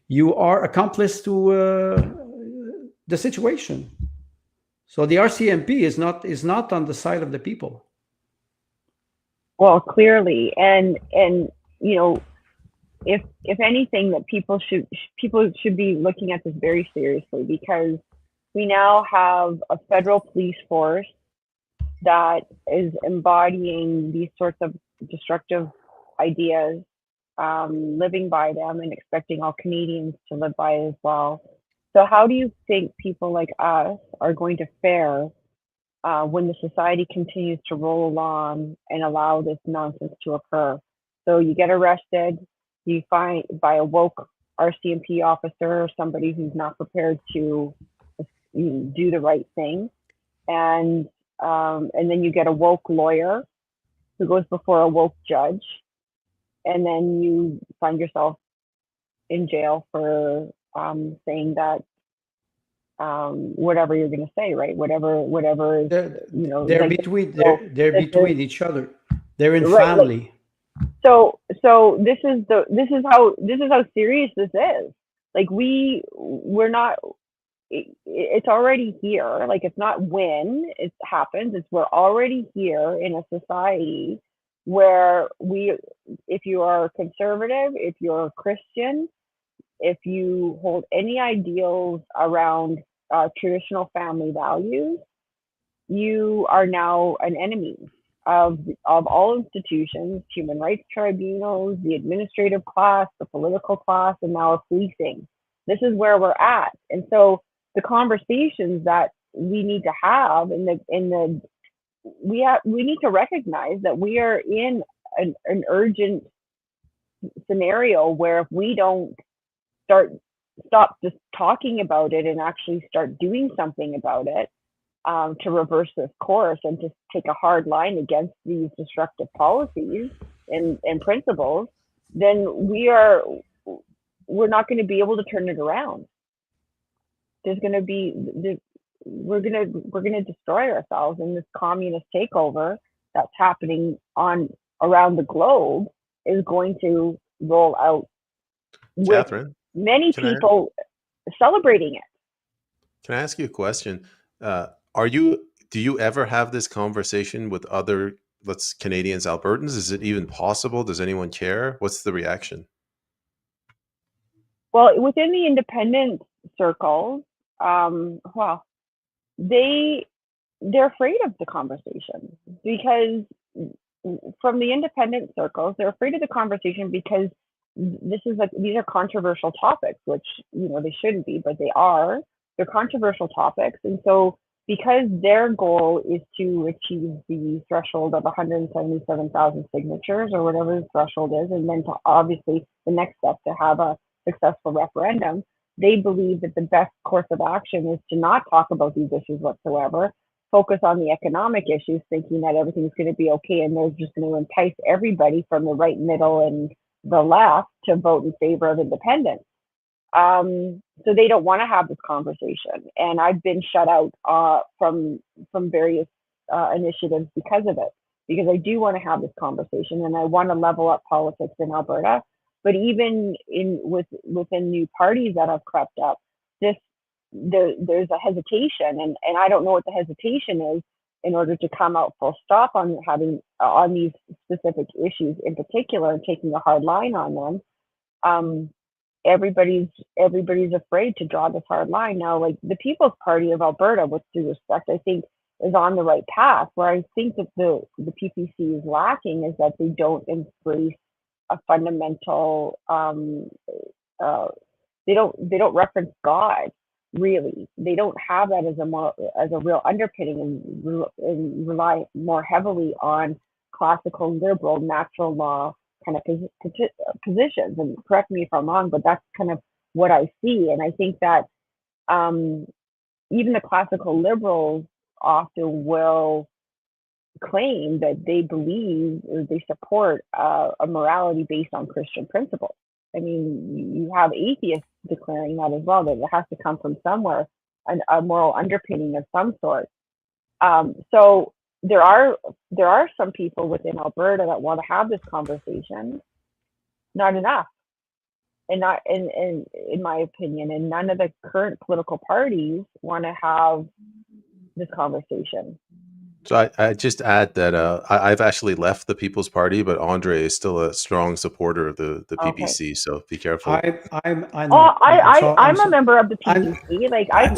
Speaker 2: you are accomplice to the situation. So the RCMP is not on the side of the people.
Speaker 3: Well, clearly, and if anything, that people should be looking at this very seriously, because we now have a federal police force that is embodying these sorts of destructive ideas, living by them and expecting all Canadians to live by it as well. So how do you think people like us are going to fare when the society continues to roll along and allow this nonsense to occur? So you get arrested, you find by a woke RCMP officer, or somebody who's not prepared to do the right thing, and then you get a woke lawyer who goes before a woke judge, and then you find yourself in jail for saying that whatever you're going to say, right? Whatever.
Speaker 2: They're between each other. They're in family.
Speaker 3: So this is how serious this is. Like we're not. It's already here. Like, it's not when it happens. It's we're already here in a society where if you are conservative, if you're Christian, if you hold any ideals around traditional family values, you are now an enemy of all institutions, human rights tribunals, the administrative class, the political class, and now policing. This is where we're at. And so the conversations that we need to have we need to recognize that we are in an urgent scenario where if we don't stop just talking about it and actually start doing something about it, to reverse this course and to take a hard line against these destructive policies and principles, then we're not going to be able to turn it around. We're going to destroy ourselves, and this communist takeover that's happening around the globe is going to roll out with
Speaker 1: Katherine,
Speaker 3: many people celebrating it.
Speaker 1: Can I ask you a question? Do you ever have this conversation with other, Canadians, Albertans? Is it even possible? Does anyone care? What's the reaction?
Speaker 3: Well, within the independent circles, they're afraid of the conversation, because from the independent circles, they're afraid of the conversation because these are controversial topics, which, they shouldn't be, but they are. They're controversial topics. And so because their goal is to achieve the threshold of 177,000 signatures or whatever the threshold is, and then to obviously the next step to have a successful referendum, they believe that the best course of action is to not talk about these issues whatsoever, focus on the economic issues, thinking that everything's going to be okay, and they're just going to entice everybody from the right, middle, and the left to vote in favor of independence. So they don't want to have this conversation, and I've been shut out from various initiatives because of it, because I do want to have this conversation and I want to level up politics in Alberta. But even within new parties that have crept up, there's a hesitation, and I don't know what the hesitation is in order to come out full stop on these specific issues in particular and taking a hard line on them. Everybody's afraid to draw this hard line now. Like the People's Party of Alberta, with due respect, I think is on the right path. Where I think that the PPC is lacking is that they don't embrace a fundamental. They don't reference God. Really, they don't have that as a real underpinning, and rely more heavily on classical liberal natural law kind of positions. And correct me if I'm wrong, but that's kind of what I see. And I think that even the classical liberals often will claim that they believe or they support a morality based on Christian principles. I mean, you have atheists declaring that as well, that it has to come from somewhere, a moral underpinning of some sort. So there are some people within Alberta that want to have this conversation. Not enough, and not in my opinion, and none of the current political parties want to have this conversation.
Speaker 1: So I just add that I've actually left the People's Party, but Andre is still a strong supporter of the PPC. Okay. So be careful.
Speaker 3: I'm a member of the PPC. I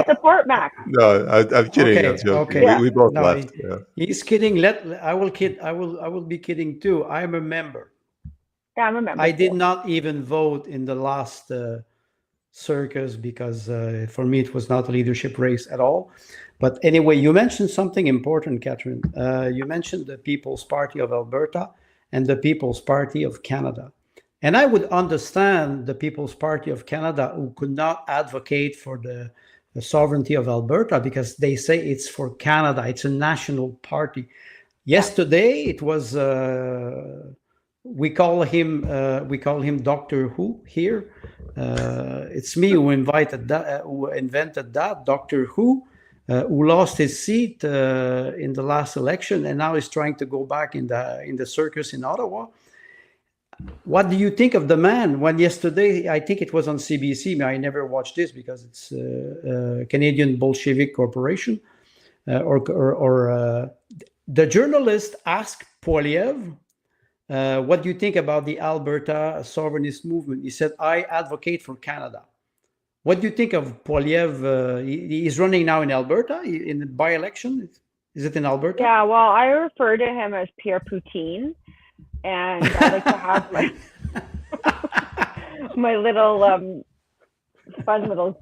Speaker 3: support Max.
Speaker 1: No, I'm kidding. Okay, I'm joking. Okay. We both left. Yeah.
Speaker 2: He's kidding. I will be kidding too. I'm a member.
Speaker 3: Yeah, I'm a member.
Speaker 2: I did not even vote in the last circus because for me it was not a leadership race at all. But anyway, you mentioned something important, Katherine. You mentioned the People's Party of Alberta and the People's Party of Canada. And I would understand the People's Party of Canada who could not advocate for the sovereignty of Alberta because they say it's for Canada. It's a national party. Yesterday, it was, we call him Doctor Who here. It's me who invented that, Doctor Who. Who lost his seat in the last election and now is trying to go back in the circus in Ottawa. What do you think of the man? When yesterday, I think it was on CBC, I never watched this because it's Canadian Bolshevik Corporation, or the journalist asked Poiliev, what do you think about the Alberta sovereignist movement? He said, I advocate for Canada. What do you think of Poiliev? He's running now in Alberta in the by-election. Is it in Alberta?
Speaker 3: Yeah, well, I refer to him as Pierre Poutine, and I like to have my little fun little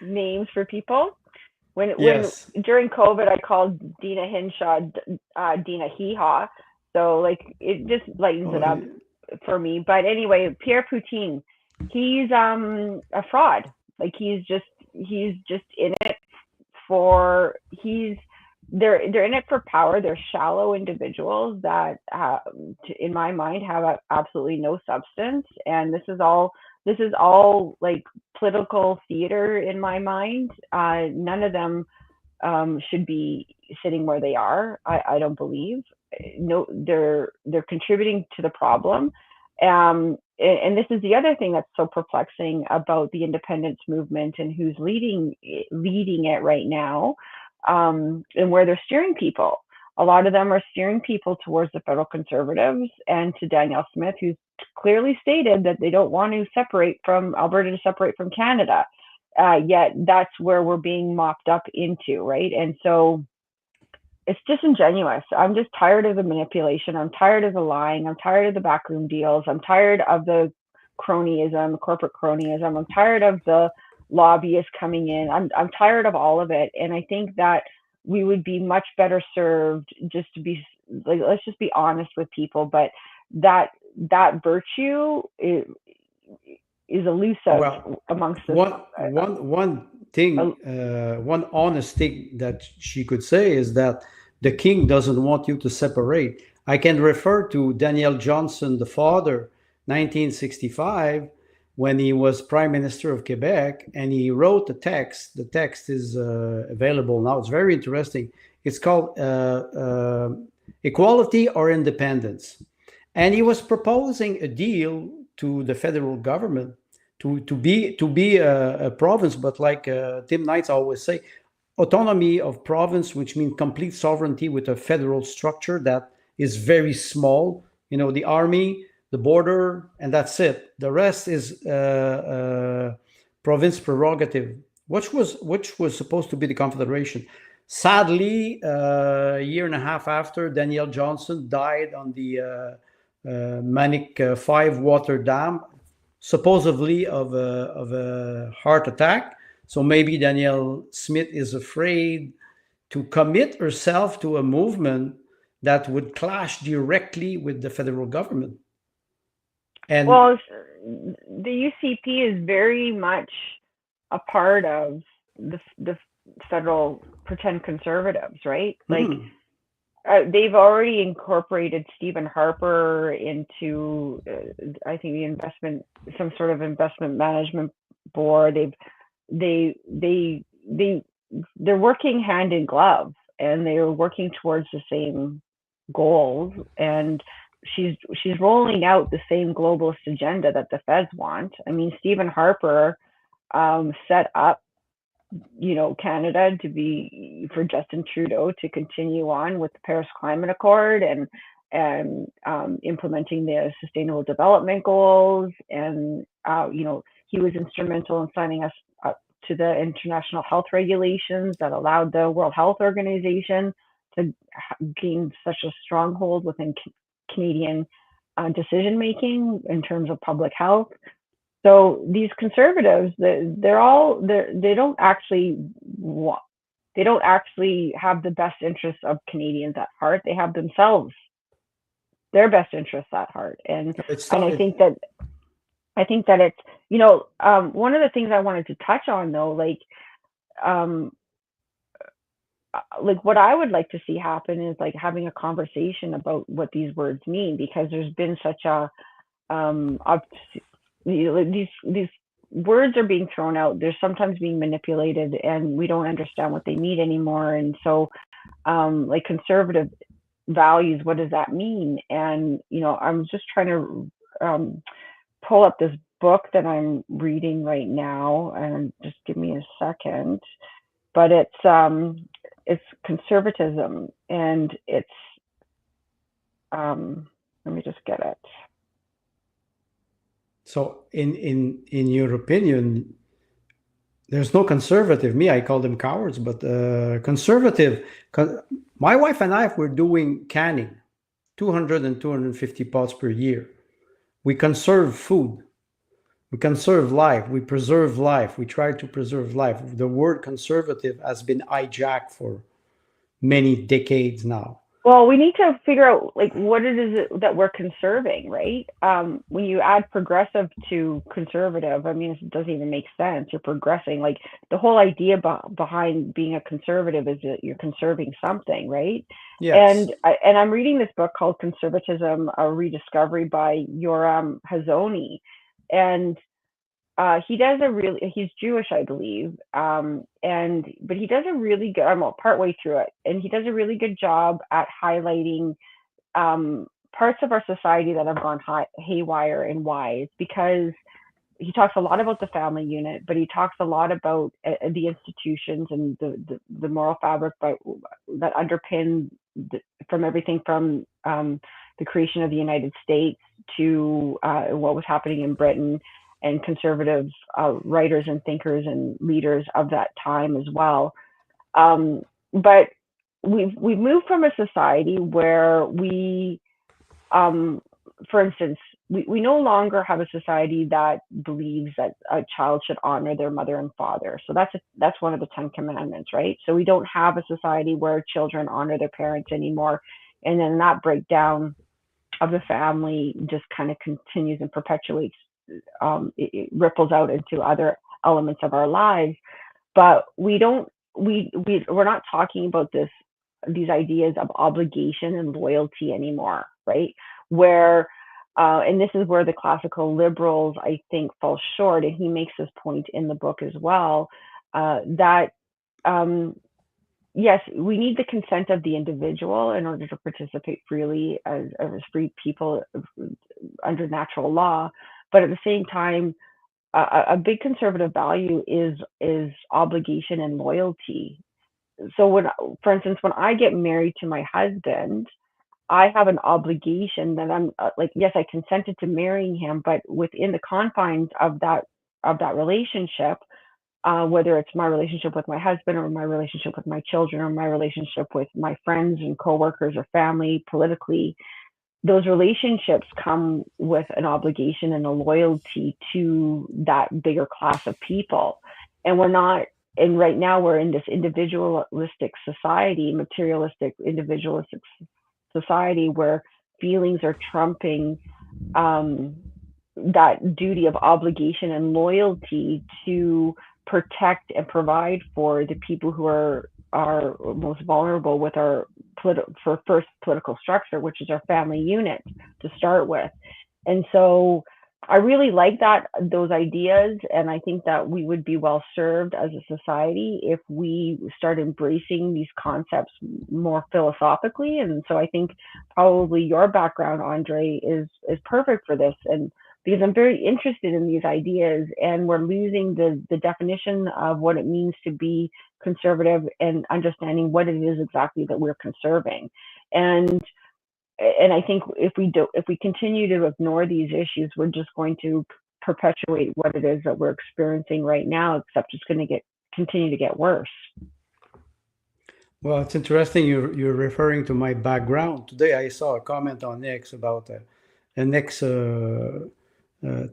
Speaker 3: names for people. When
Speaker 2: Yes.
Speaker 3: during COVID, I called Dina Hinshaw Dina Hee Haw. So like it just lightens
Speaker 2: Oh,
Speaker 3: it up for me. But anyway, Pierre Poutine, he's a fraud. Like he's just in it for he's they're in it for power. They're shallow individuals that, in my mind, have absolutely no substance. And this is all like political theater in my mind. None of them should be sitting where they are. I don't believe. No, they're contributing to the problem. And this is the other thing that's so perplexing about the independence movement and who's leading it right now, and where they're steering people. A lot of them are steering people towards the federal conservatives and to Danielle Smith, who's clearly stated that they don't want to separate from Alberta to separate from Canada. Yet that's where we're being mopped up into, right? And so it's disingenuous. I'm just tired of the manipulation. I'm tired of the lying. I'm tired of the backroom deals. I'm tired of the cronyism, corporate cronyism. I'm tired of the lobbyists coming in. I'm tired of all of it. And I think that we would be much better served just to be like, let's just be honest with people. But that virtue is elusive
Speaker 2: Well,
Speaker 3: amongst the
Speaker 2: one thing, one honest thing that she could say is that the king doesn't want you to separate. I can refer to Daniel Johnson, the father, 1965, when he was Prime Minister of Quebec, and he wrote a text. The text is available now. It's very interesting. It's called Equality or Independence. And he was proposing a deal to the federal government to be a province, but like Tim Knights always say, autonomy of province, which means complete sovereignty with a federal structure that is very small. You know, the army, the border, and that's it. The rest is province prerogative, which was supposed to be the confederation. Sadly, a year and a half after, Danielle Johnson died on the Manic 5 water dam, supposedly of a heart attack. So maybe Danielle Smith is afraid to commit herself to a movement that would clash directly with the federal government. And
Speaker 3: well, the UCP is very much a part of the federal pretend conservatives, right? Like they've already incorporated Stephen Harper into, I think, some sort of investment management board. They're working hand in glove, and they're working towards the same goals. And she's rolling out the same globalist agenda that the feds want. I mean, Stephen Harper set up, Canada to be for Justin Trudeau to continue on with the Paris Climate Accord and implementing the Sustainable Development Goals. And, he was instrumental in signing us up to the international health regulations that allowed the World Health Organization to gain such a stronghold within Canadian decision making in terms of public health. So these conservatives, they don't actually have the best interests of Canadians at heart. They have their best interests at heart. And I think that it's, one of the things I wanted to touch on though, like what I would like to see happen is like having a conversation about what these words mean, because there's been such a these words are being thrown out. They're sometimes being manipulated, and we don't understand what they mean anymore. And so, like conservative values, what does that mean? And I'm just trying to pull up this book that I'm reading right now, and just give me a second. But it's conservatism, and it's let me just get it.
Speaker 2: So in your opinion, there's no conservative. I call them cowards, but conservative. My wife and I were doing canning, 200 and 250 pots per year. We conserve food. We conserve life. We preserve life. We try to preserve life. The word conservative has been hijacked for many decades now.
Speaker 3: Well, we need to figure out like what it is that we're conserving, right? When you add progressive to conservative, I mean, it doesn't even make sense. You're progressing. Like the whole idea behind being a conservative is that you're conserving something, right?
Speaker 2: Yes.
Speaker 3: And I'm reading this book called Conservatism: A Rediscovery by Yoram Hazony, and he does he's Jewish, I believe, but he does a really good. I'm partway through it, and he does a really good job at highlighting parts of our society that have gone haywire and why. It's because he talks a lot about the family unit, but he talks a lot about the institutions and the moral fabric that underpin from everything from the creation of the United States to what was happening in Britain, and conservative writers and thinkers and leaders of that time as well. But we've moved from a society where we, for instance, we no longer have a society that believes that a child should honor their mother and father. So that's one of the 10 Commandments, right? So we don't have a society where children honor their parents anymore, and then that breakdown of the family just kind of continues and perpetuates. It ripples out into other elements of our lives, but we're not talking about these ideas of obligation and loyalty anymore, right? Where and this is where the classical liberals, I think, fall short, and he makes this point in the book as well, that yes, we need the consent of the individual in order to participate freely as free people under natural law. But at the same time, a big conservative value is obligation and loyalty. So for instance, when I get married to my husband, I have an obligation that I'm like, yes, I consented to marrying him, but within the confines of that relationship, whether it's my relationship with my husband or my relationship with my children or my relationship with my friends and coworkers or family politically, those relationships come with an obligation and a loyalty to that bigger class of people. And right now we're in this individualistic society, materialistic, individualistic society where feelings are trumping that duty of obligation and loyalty to protect and provide for the people who are most vulnerable with our first political structure, which is our family unit to start with. And so I really like those ideas, and I think that we would be well served as a society if we start embracing these concepts more philosophically. And so I think probably your background, Andre, is perfect for this, and because I'm very interested in these ideas, and we're losing the definition of what it means to be conservative and understanding what it is exactly that we're conserving. And I think if we continue to ignore these issues, we're just going to perpetuate what it is that we're experiencing right now, except it's going to continue to get worse.
Speaker 2: Well, it's interesting you're referring to my background. Today I saw a comment on X about an ex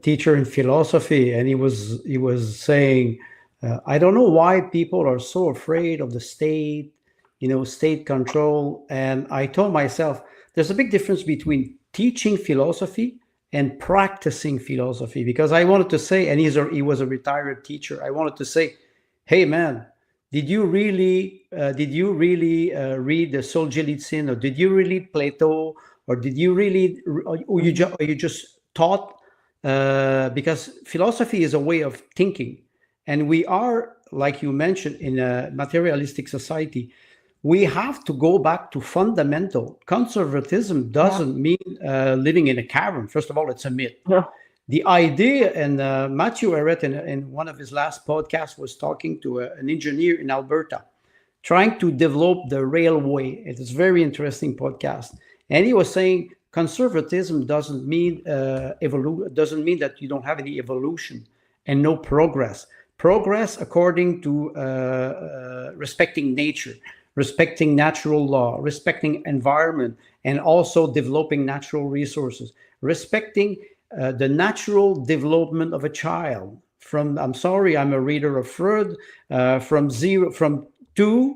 Speaker 2: teacher in philosophy, and he was saying, I don't know why people are so afraid of the state, state control. And I told myself, there's a big difference between teaching philosophy and practicing philosophy, because I wanted to say, and he was a retired teacher, I wanted to say, hey man, did you really read the Solzhenitsyn, or did you read Plato, or did you really, or you just taught? Because philosophy is a way of thinking, and we are, like you mentioned, in a materialistic society. We have to go back to fundamental. Conservatism doesn't mean living in a cavern. First of all, it's a myth.
Speaker 3: No.
Speaker 2: The idea, and Matthew Arrett in one of his last podcasts was talking to an engineer in Alberta, trying to develop the railway. It is a very interesting podcast. And he was saying conservatism doesn't mean doesn't mean that you don't have any evolution and no progress. Progress according to respecting nature, respecting natural law, respecting environment, and also developing natural resources, respecting the natural development of a child. I'm sorry, I'm a reader of Freud. From 2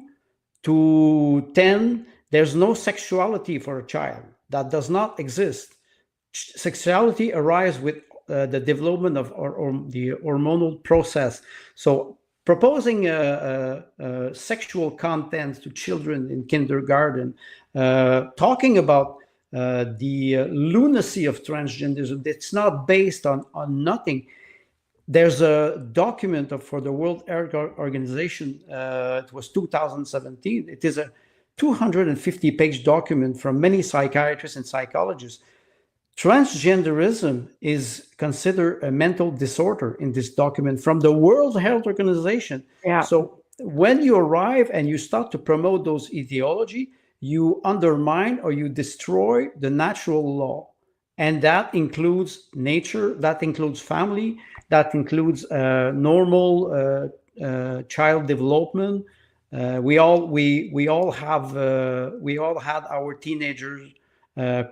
Speaker 2: to 10, there's no sexuality for a child. That does not exist. Sexuality arises with the development of the hormonal process. So proposing sexual content to children in kindergarten, talking about the lunacy of transgenderism, it's not based on nothing. There's a document for the World Health Organization. It was 2017. It is a 250-page document from many psychiatrists and psychologists. Transgenderism is considered a mental disorder in this document from the World Health Organization.
Speaker 3: Yeah.
Speaker 2: So when you arrive and you start to promote those ideology, you undermine or you destroy the natural law. And that includes nature, that includes family, that includes normal child development. We all had our teenagers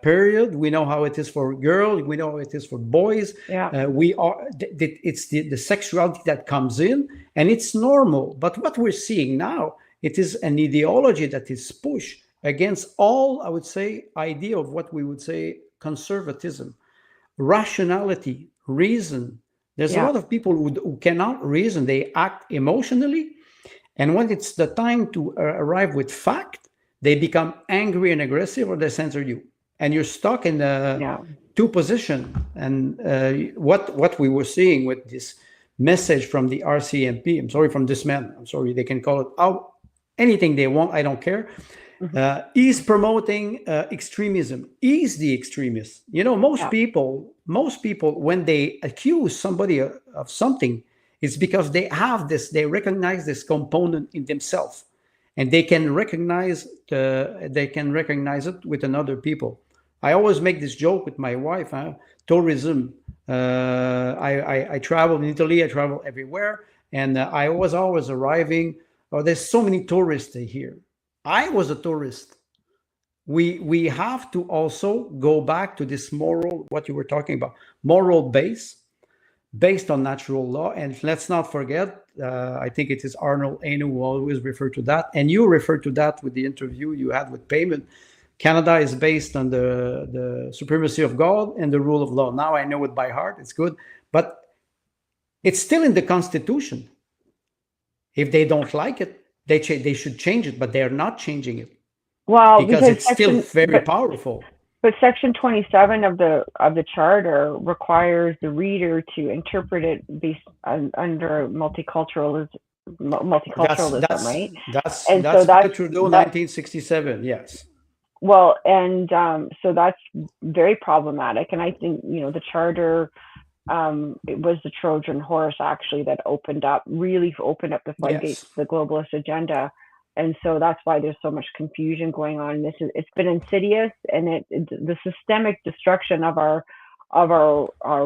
Speaker 2: period. We know how it is for girls. We know how it is for boys.
Speaker 3: Yeah.
Speaker 2: It's the sexuality that comes in, and it's normal. But what we're seeing now, it is an ideology that is pushed against all, I would say, idea of what we would say conservatism, rationality, reason. There's a lot of people who cannot reason. They act emotionally. And when it's the time to arrive with fact, they become angry and aggressive, or they censor you. And you're stuck in two position. And what we were seeing with this message from the RCMP, I'm sorry, from this man, I'm sorry, they can call it anything they want, I don't care. He's promoting extremism. He's the extremist. You know, most people, when they accuse somebody of something, it's because they have this, they recognize this component in themselves, and they can recognize it with another people. I always make this joke with my wife. Tourism. I travel in Italy. I travel everywhere, and I was always arriving. Oh, there's so many tourists here. I was a tourist. We have to also go back to this moral, what you were talking about, moral base, based on natural law. And let's not forget, I think it is Arnold Aino who always referred to that, and you referred to that with the interview you had with Peyman. Canada is based on the supremacy of God and the rule of law. Now I know it by heart. It's good, but it's still in the Constitution. If they don't like it, they should change it, but they are not changing it.
Speaker 3: Well,
Speaker 2: because it's still very powerful.
Speaker 3: But Section 27 of the Charter requires the reader to interpret it based under multiculturalism, right?
Speaker 2: That's Trudeau 1967. Yes.
Speaker 3: Well, and so that's very problematic, and I think the Charter. It was the Trojan horse actually that really opened up the floodgates to the globalist agenda, and so that's why there's so much confusion going on. It's been insidious, and the systemic destruction of our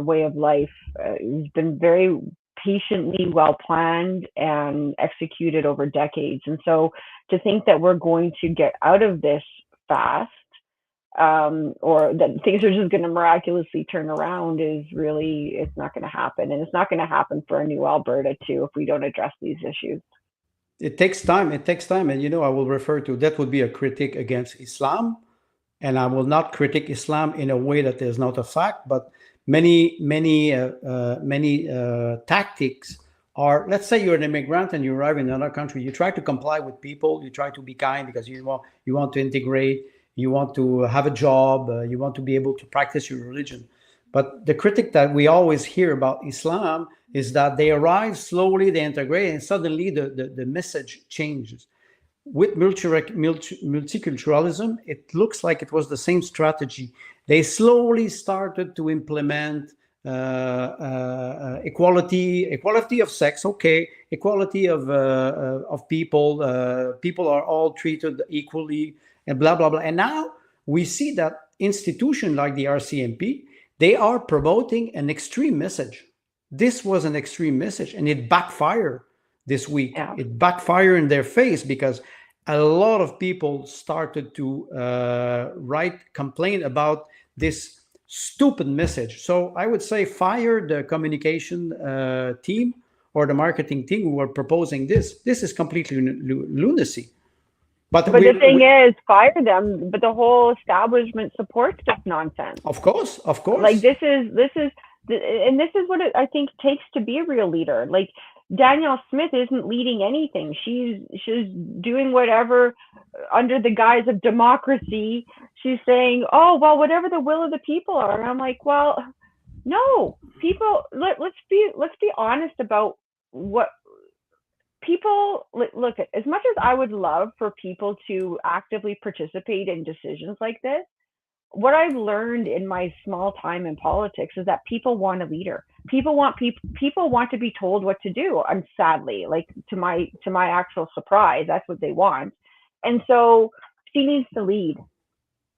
Speaker 3: way of life has been very patiently well planned and executed over decades. And so to think that we're going to get out of this fast, or that things are just going to miraculously turn around, it's not going to happen. And it's not going to happen for a new Alberta too, if we don't address these issues.
Speaker 2: It takes time. And, I will refer to, that would be a critique against Islam. And I will not critique Islam in a way that is not a fact, but many tactics are, let's say you're an immigrant and you arrive in another country, you try to comply with people, you try to be kind because you want to integrate, you want to have a job, you want to be able to practice your religion. But the critic that we always hear about Islam is that they arrive slowly, they integrate, and suddenly the message changes. With multiculturalism, it looks like it was the same strategy. They slowly started to implement equality of sex, okay, equality of people. People are all treated equally, and blah, blah, blah. And now we see that institutions like the RCMP, they are promoting an extreme message. This was an extreme message, and it backfired this week. Yeah. It backfired in their face because a lot of people started to complain about this stupid message. So I would say fire the communication team or the marketing team who are proposing this. This is completely lunacy.
Speaker 3: But the thing is, fire them. But the whole establishment supports this nonsense.
Speaker 2: Of course.
Speaker 3: Like this is what I think takes to be a real leader. Like Danielle Smith isn't leading anything. She's doing whatever under the guise of democracy. She's saying, "Oh, well, whatever the will of the people are." And I'm like, "Well, no, people. Let's be honest about what people look at. As much as I would love for people to actively participate in decisions like this, what I've learned in my small time in politics is that people want a leader. People want to be told what to do. And sadly, like to my actual surprise, that's what they want. And so she needs to lead.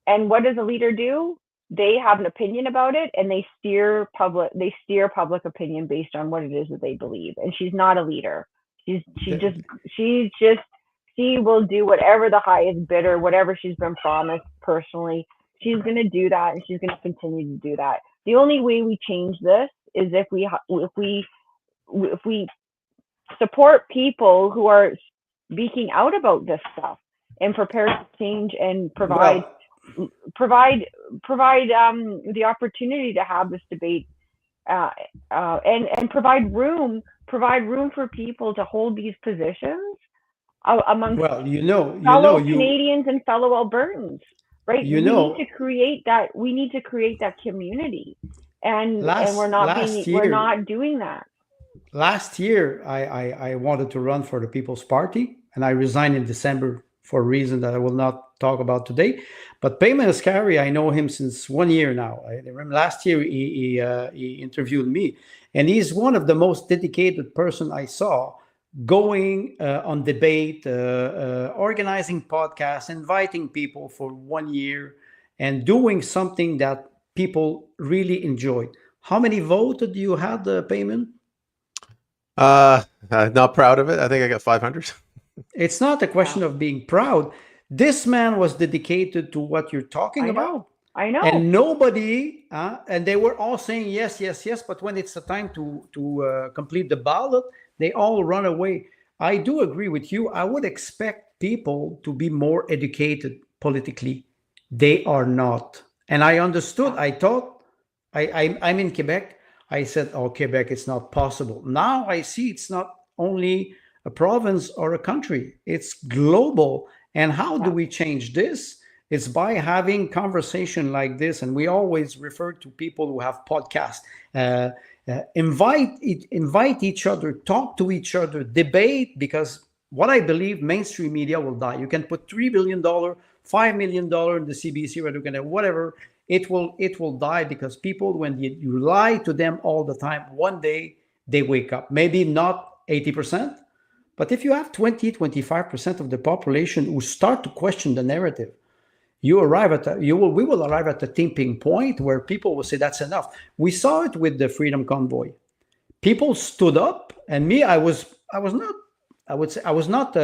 Speaker 3: And what does a leader do? They have an opinion about it, and they steer public opinion based on what it is that they believe. And she's not a leader. She will do whatever the highest bidder, whatever she's been promised personally. She's going to do that, and she's going to continue to do that. The only way we change this is if we support people who are speaking out about this stuff and prepared to change and provide the opportunity to have this debate and provide room for people to hold these positions amongst fellow Canadians and fellow Albertans. Right. We need to create that community, and we're not doing that.
Speaker 2: Last year, I wanted to run for the People's Party, and I resigned in December for a reason that I will not talk about today. But Peyman Askari, I know him since 1 year now. I remember last year he interviewed me, and he's one of the most dedicated person I saw. Going on debate, organizing podcasts, inviting people for 1 year, and doing something that people really enjoyed. How many votes do you have, Peyman?
Speaker 1: Not proud of it. I think I got 500.
Speaker 2: It's not a question of being proud. This man was dedicated to what you're talking about.
Speaker 3: I know.
Speaker 2: And nobody, and they were all saying yes, yes, yes. But when it's the time to complete the ballot, they all run away. I do agree with you. I would expect people to be more educated politically. They are not. And I understood. I thought, I'm in Quebec. I said, oh, Quebec, it's not possible. Now I see it's not only a province or a country. It's global. And how do we change this? It's by having conversation like this. And we always refer to people who have podcasts. Invite each other, talk to each other, debate, because what I believe, mainstream media will die. You can put $3 billion, $5 million in the CBC, whatever, it will die, because people, when you lie to them all the time, one day they wake up. Maybe not 80%, but if you have 20-25% of the population who start to question the narrative, we will arrive at a tipping point where people will say that's enough. We saw it with the Freedom Convoy. People stood up, and me, I was not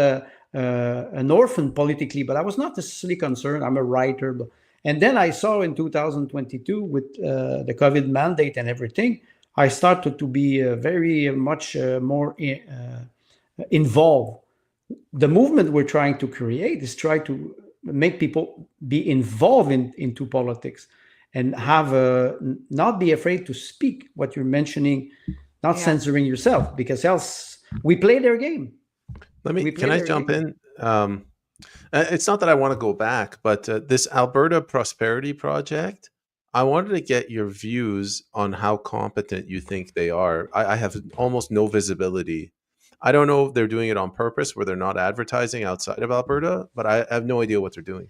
Speaker 2: an orphan politically, but I was not necessarily concerned. I'm a writer, and then I saw in 2022 with the COVID mandate and everything, I started to be very much more involved. The movement we're trying to create is try to make people be involved into politics and have not be afraid to speak what you're mentioning, not censoring yourself, because else we play their game.
Speaker 1: Can I jump in? It's not that I want to go back, but this Alberta Prosperity Project, I wanted to get your views on how competent you think they are. I have almost no visibility. I don't know if they're doing it on purpose, where they're not advertising outside of Alberta, but I have no idea what they're doing.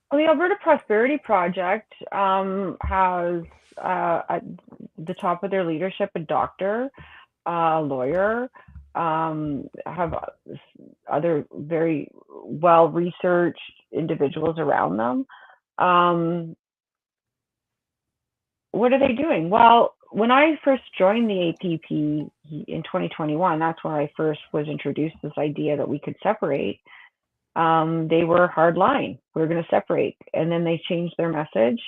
Speaker 3: Well, the Alberta Prosperity Project has at the top of their leadership a doctor, a lawyer, have other very well-researched individuals around them. What are they doing? Well, when I first joined the APP in 2021, that's when I first was introduced to this idea that we could separate. They were hard line. We were going to separate. And then they changed their message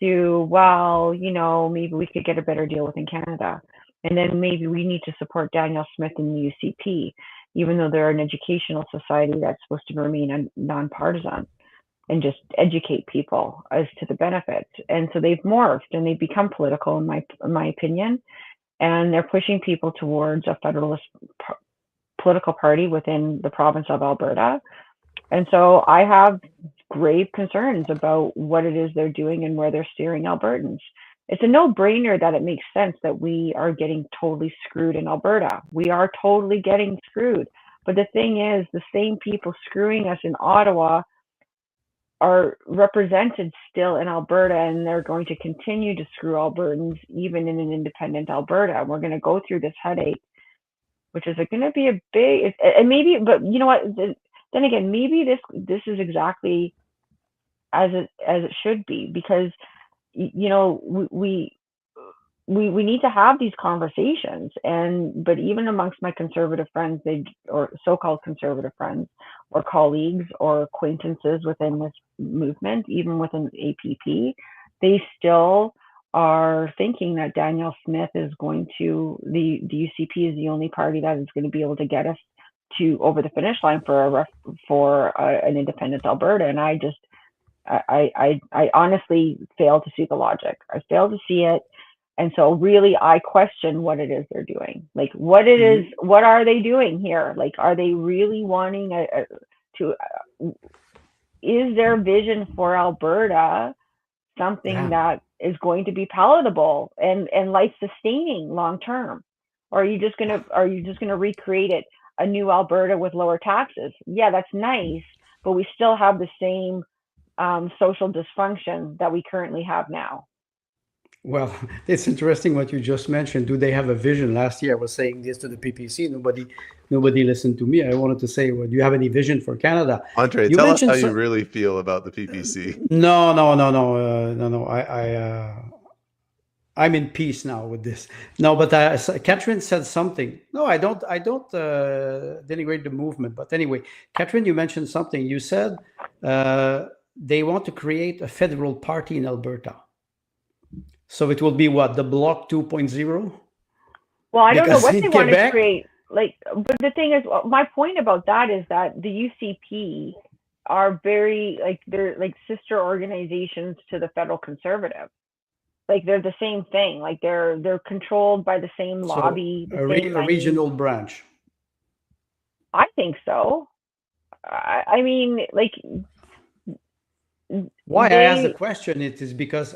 Speaker 3: to, well, you know, maybe we could get a better deal within Canada. And then maybe we need to support Danielle Smith and the UCP, even though they're an educational society that's supposed to remain nonpartisan and just educate people as to the benefits. And so they've morphed and they've become political, in my opinion, and they're pushing people towards a federalist political party within the province of Alberta. And so I have grave concerns about what it is they're doing and where they're steering Albertans. It's a no-brainer that it makes sense that we are getting totally screwed in Alberta. We are totally getting screwed. But the thing is, the same people screwing us in Ottawa are represented still in Alberta, and they're going to continue to screw Albertans even in an independent Alberta. We're going to go through this headache, which is going to be a big, and maybe, but you know what, then again, maybe this is exactly as it should be, because, you know, we need to have these conversations. But even amongst my conservative friends, or so-called conservative friends or colleagues or acquaintances within this movement, even within APP, they still are thinking that Danielle Smith is going to, the UCP is the only party that is going to be able to get us to over the finish line for an independent Alberta. And I honestly fail to see the logic. I fail to see it. And so really, I question what it is they're doing. Like, what it is, what are they doing here? Like, are they really wanting is their vision for Alberta something that is going to be palatable and life sustaining long term? Or are you just gonna recreate it, a new Alberta with lower taxes? Yeah, that's nice, but we still have the same social dysfunction that we currently have now.
Speaker 2: Well, it's interesting what you just mentioned. Do they have a vision? Last year I was saying this to the PPC. Nobody listened to me. I wanted to say, well, do you have any vision for Canada?
Speaker 1: Andre,
Speaker 2: you
Speaker 1: tell us how you really feel about the PPC.
Speaker 2: No. I'm in peace now with this. No, but Katherine said something. No, I don't denigrate the movement. But anyway, Katherine, you mentioned something. You said they want to create a federal party in Alberta. So it will be what, the Bloc 2.0?
Speaker 3: Well, I don't know what they want to create. Like, but the thing is, my point about that is that the UCP are very, like, they're like sister organizations to the federal conservative. Like, they're the same thing. Like, they're controlled by the same lobby.
Speaker 2: A regional branch.
Speaker 3: I think so. I mean, like,
Speaker 2: why I asked the question, it is because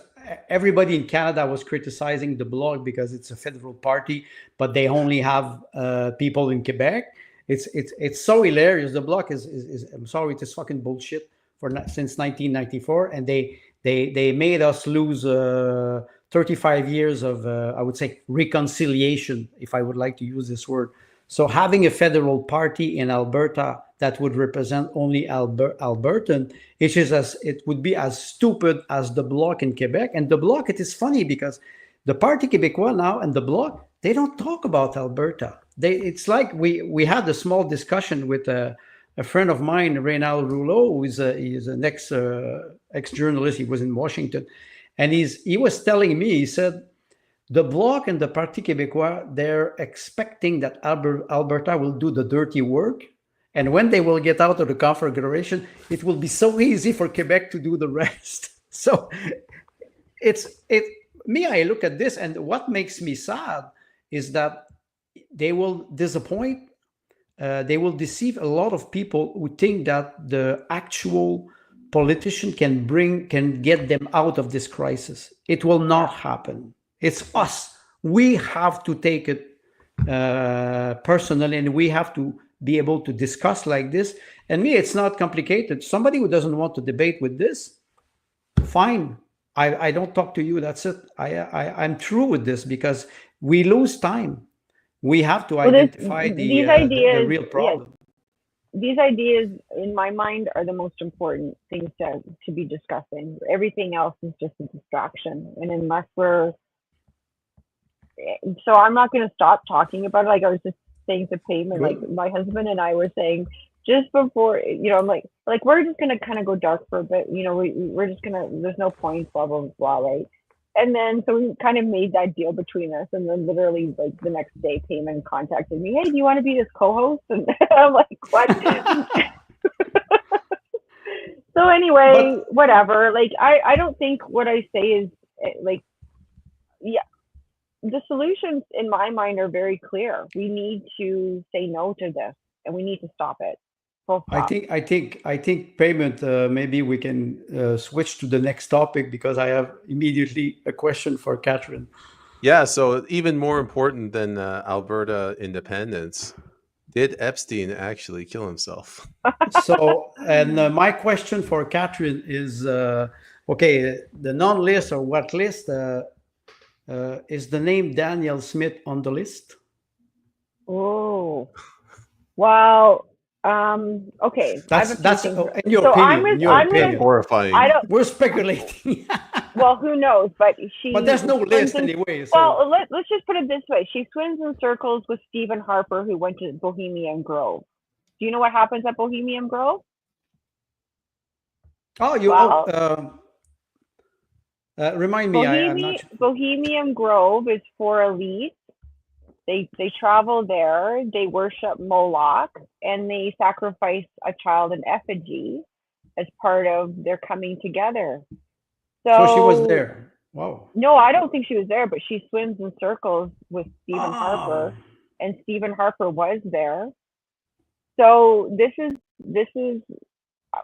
Speaker 2: everybody in Canada was criticizing the Bloc because it's a federal party, but they only have people in Quebec. It's so hilarious. The Bloc is I'm sorry, it is fucking bullshit since 1994, and they made us lose 35 years of I would say reconciliation, if I would like to use this word. So having a federal party in Alberta that would represent only Albertan, it would be as stupid as the Bloc in Quebec. And the Bloc, it is funny because the Parti Québécois now and the Bloc, they don't talk about Alberta. It's like we had a small discussion with a friend of mine, Reynald Rouleau, he's an ex-journalist. He was in Washington. And he was telling me, he said, the Bloc and the Parti Québécois, they're expecting that Alberta will do the dirty work. And when they will get out of the Confederation, it will be so easy for Quebec to do the rest. So I look at this, and what makes me sad is that they will disappoint, they will deceive a lot of people who think that the actual politician can get them out of this crisis. It will not happen. It's us. We have to take it personally, and we have to be able to discuss like this. And it's not complicated. Somebody who doesn't want to debate with this, fine. I don't talk to you. That's it. I'm through with this because we lose time. We have to identify the real problem.
Speaker 3: Yes. These ideas, in my mind, are the most important things to be discussing. Everything else is just a distraction. And unless so I'm not going to stop talking about it. Like I was just saying to Peyman, like my husband and I were saying, just before, I'm like we're just gonna kind of go dark for a bit. We're just gonna. There's no point, blah blah blah, right? And then so we kind of made that deal between us, and then literally like the next day, Peyman contacted me. Hey, do you want to be this co-host? And I'm like, what? So anyway, whatever. Like I don't think what I say is like, yeah. The solutions in my mind are very clear. We need to say no to this, and we need to stop it.
Speaker 2: I think Peyman. Maybe we can switch to the next topic because I have immediately a question for Katherine.
Speaker 1: Yeah. So even more important than Alberta independence, did Epstein actually kill himself?
Speaker 2: So, and my question for Katherine is, okay, the non-list or what list? Is the name Danielle Smith on the list?
Speaker 3: Oh, well, okay.
Speaker 2: That's in your opinion.
Speaker 1: I'm horrifying.
Speaker 2: We're speculating.
Speaker 3: Well, who knows? But
Speaker 2: there's no list anyway. So.
Speaker 3: Well, let's just put it this way: she swims in circles with Stephen Harper, who went to Bohemian Grove. Do you know what happens at Bohemian Grove?
Speaker 2: Oh, remind me. I'm not sure.
Speaker 3: Bohemian Grove is for elites. They travel there. They worship Moloch, and they sacrifice a child in effigy as part of their coming together.
Speaker 2: So she was there. Wow.
Speaker 3: No, I don't think she was there, but she swims in circles with Stephen Harper, and Stephen Harper was there. So this is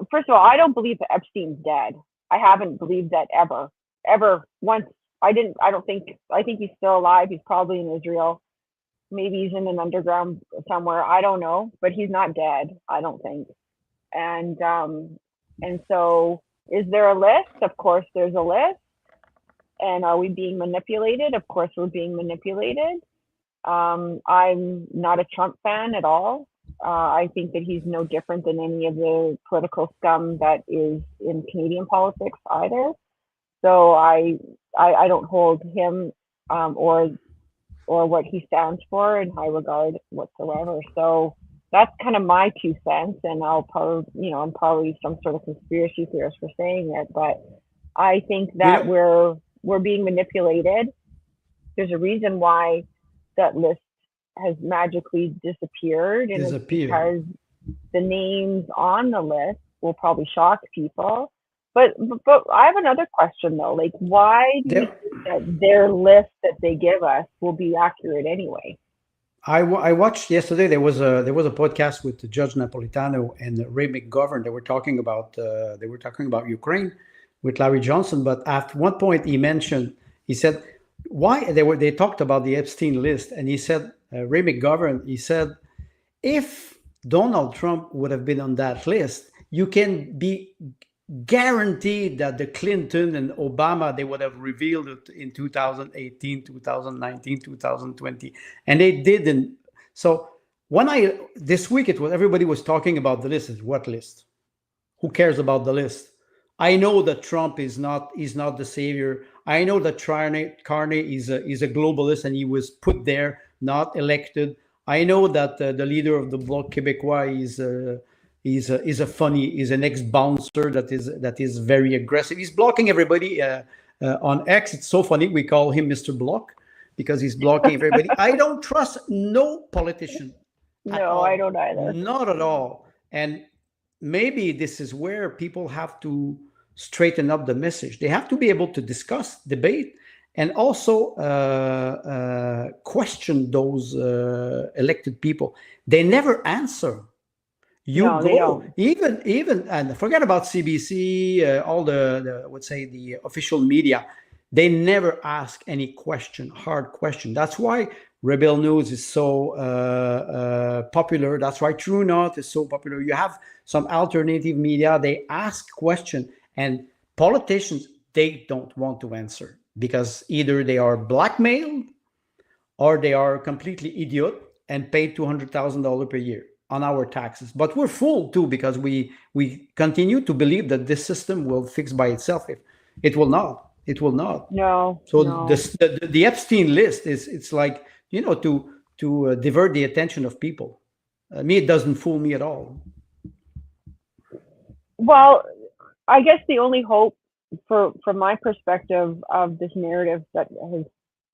Speaker 3: first of all, I don't believe that Epstein's dead. I haven't believed that ever once. I think he's still alive. He's probably in Israel. Maybe he's in an underground somewhere. I don't know, but he's not dead, I don't think. And so is there a list? Of course there's a list. And are we being manipulated? Of course we're being manipulated. I'm not a Trump fan at all. I think that he's no different than any of the political scum that is in Canadian politics either. So I don't hold him or what he stands for in high regard whatsoever. So that's kind of my 2 cents, and I'm probably some sort of conspiracy theorist for saying it, but I think that we're being manipulated. There's a reason why that list has magically disappeared, and it's because the names on the list will probably shock people. But I have another question though. Like, why do you think that their list that they give us will be accurate anyway?
Speaker 2: I watched yesterday. There was a podcast with Judge Napolitano and Ray McGovern. They were talking about Ukraine with Larry Johnson. But at one point, he said why they talked about the Epstein list, and he said Ray McGovern. He said if Donald Trump would have been on that list, you can be guaranteed that the Clinton and Obama, they would have revealed it in 2018, 2019, 2020, and they didn't. So this week everybody was talking about the list. What list? Who cares about the list? I know that Trump is not the savior. I know that Carney is a globalist, and he was put there, not elected. I know that the leader of the Bloc Québécois is an ex-bouncer that is very aggressive. He's blocking everybody on X. It's so funny. We call him Mr. Block because he's blocking everybody. I don't trust no politician.
Speaker 3: No, I don't either.
Speaker 2: Not at all. And maybe this is where people have to straighten up the message. They have to be able to discuss, debate, and also question those elected people. They never answer. Even and forget about CBC, all the official media. They never ask any hard question. That's why Rebel News is so popular. That's why True North is so popular. You have some alternative media. They ask questions, and politicians, they don't want to answer because either they are blackmailed or they are completely idiot and paid $200,000 per year on our taxes. But we're fooled too because we continue to believe that this system will fix by itself. It will not. It will not.
Speaker 3: No.
Speaker 2: So
Speaker 3: no.
Speaker 2: The Epstein list it's like, to divert the attention of people. Me, it doesn't fool me at all.
Speaker 3: Well, I guess the only hope from my perspective of this narrative that has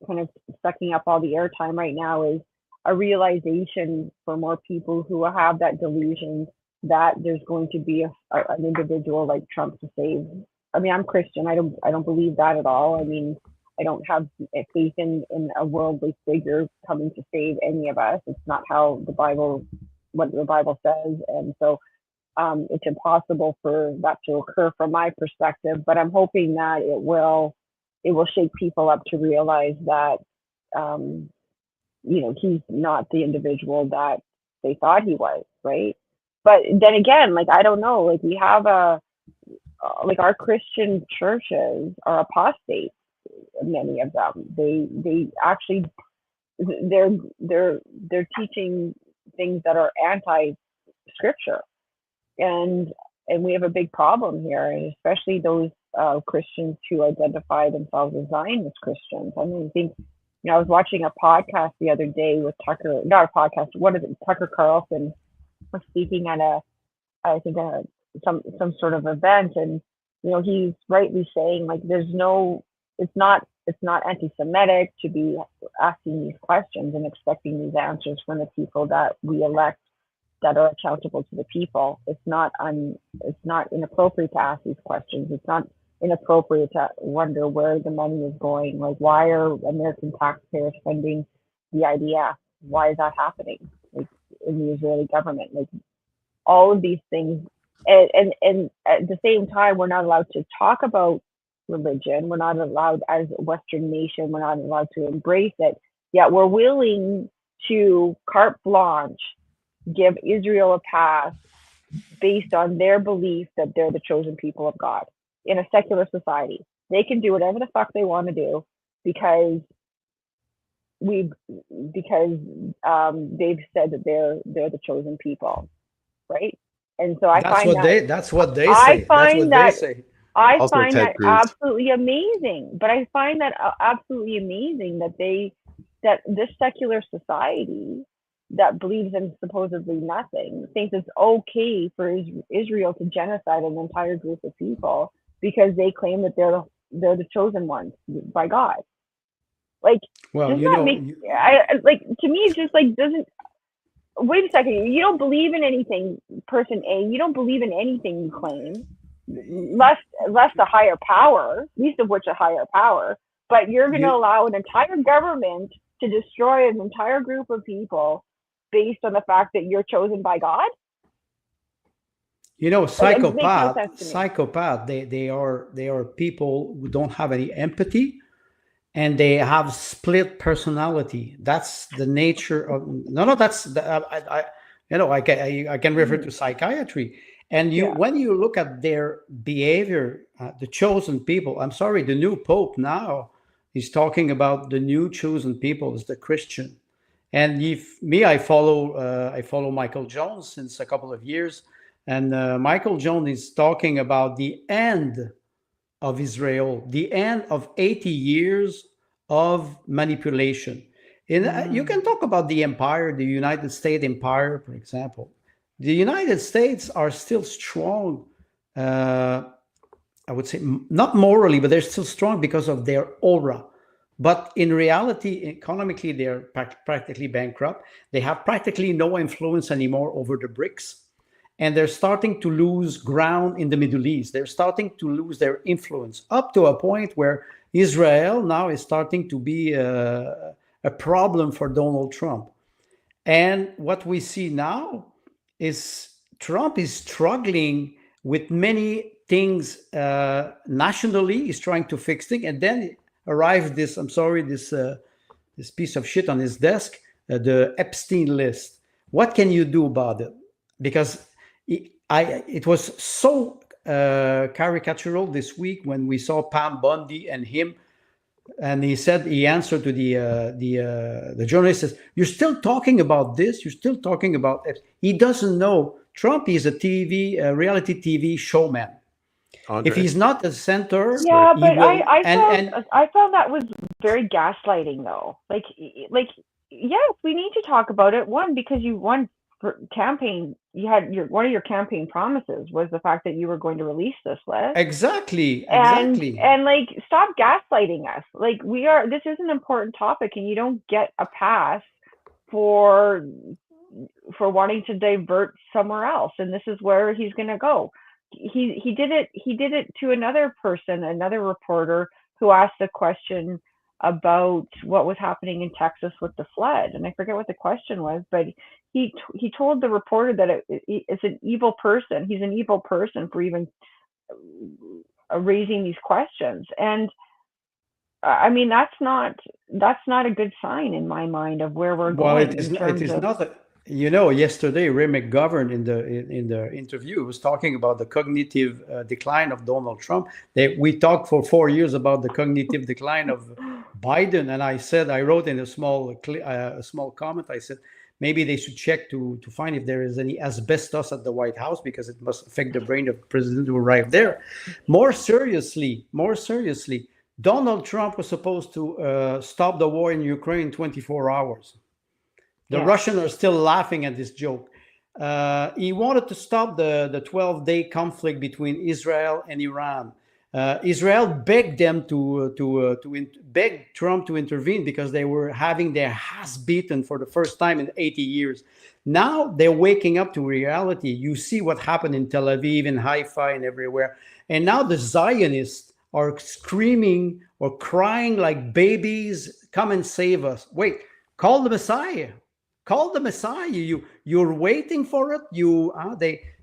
Speaker 3: kind of sucking up all the airtime right now is a realization for more people who have that delusion that there's going to be an individual like Trump to save. I mean, I'm Christian. I don't believe that at all. I mean, I don't have faith in a worldly figure coming to save any of us. It's not how what the Bible says, and so it's impossible for that to occur from my perspective. But I'm hoping that it will shake people up to realize that he's not the individual that they thought he was, right? But then again, like, I don't know, like, we have like, our Christian churches are apostate, many of them. They actually they're teaching things that are anti scripture, and we have a big problem here, and especially those Christians who identify themselves as Zionist Christians. I mean, I think, I was watching a podcast the other day with Tucker Carlson was speaking at some sort of event, and he's rightly saying, like, it's not anti-Semitic to be asking these questions and expecting these answers from the people that we elect, that are accountable to the people. It's not inappropriate to ask these questions. It's not inappropriate to wonder where the money is going. Like, why are American taxpayers funding the IDF? Why is that happening? Like, in the Israeli government, like, all of these things, and at the same time, we're not allowed to talk about religion. We're not allowed, as a Western nation, we're not allowed to embrace it. Yet we're willing to carte blanche give Israel a pass based on their belief that they're the chosen people of God in a secular society. They can do whatever the fuck they want to do because they've said that they're the chosen people, right? And so I find that absolutely amazing. But I find that absolutely amazing that this secular society that believes in supposedly nothing thinks it's okay for Israel to genocide an entire group of people because they claim that they're the chosen ones by God. Like, well, does that make to me, it's just like, doesn't, wait a second, you don't believe in anything, person A, you don't believe in anything you claim, less a higher power, least of which a higher power, but you're going to allow an entire government to destroy an entire group of people based on the fact that you're chosen by God?
Speaker 2: Psychopath, they are people who don't have any empathy, and they have split personality. That's the nature of I can refer to psychiatry. And when you look at their behavior, the chosen people, I'm sorry, the new Pope now is talking about the new chosen people is the Christian. And I follow Michael Jones since a couple of years, and Michael Jones is talking about the end of Israel, the end of 80 years of manipulation. And you can talk about the empire, the United States empire, for example. The United States are still strong. I would say not morally, but they're still strong because of their aura. But in reality, economically, they're practically bankrupt. They have practically no influence anymore over the BRICS. And they're starting to lose ground in the Middle East. They're starting to lose their influence up to a point where Israel now is starting to be a problem for Donald Trump. And what we see now is Trump is struggling with many things nationally. He's trying to fix things. And then arrived this piece of shit on his desk, the Epstein List. What can you do about it? Because it was so caricatural this week when we saw Pam Bundy and him, and he answered to the journalist, "You're still talking about this? You're still talking about it?" He doesn't know Trump is a reality TV showman. Andre. If he's not the center,
Speaker 3: yeah, but I found that was very gaslighting, though. Like, yes, we need to talk about it. One, because campaign, you had one of your campaign promises was the fact that you were going to release this list.
Speaker 2: Exactly.
Speaker 3: And like, stop gaslighting us. Like, this is an important topic, and you don't get a pass for wanting to divert somewhere else. And this is where he's going to go. He did it to another person, another reporter, who asked a question about what was happening in Texas with the flood, and I forget what the question was, but he told the reporter that it's an evil person. He's an evil person for even raising these questions. And I mean, that's not a good sign in my mind of where we're going.
Speaker 2: It is not. You know, yesterday Ray McGovern in the interview was talking about the cognitive decline of Donald Trump. We talked for 4 years about the cognitive decline of Biden, and I wrote in a small comment. I said maybe they should check to find if there is any asbestos at the White House, because it must affect the brain of the president who arrived there. More seriously, Donald Trump was supposed to stop the war in Ukraine in 24 hours. The Russians are still laughing at this joke. He wanted to stop the 12-day conflict between Israel and Iran. Israel begged them beg Trump to intervene because they were having their ass beaten for the first time in 80 years. Now they're waking up to reality. You see what happened in Tel Aviv and Haifa and everywhere. And now the Zionists are screaming or crying like babies, come and save us. Wait, call the Messiah. Call the Messiah. You're waiting for it.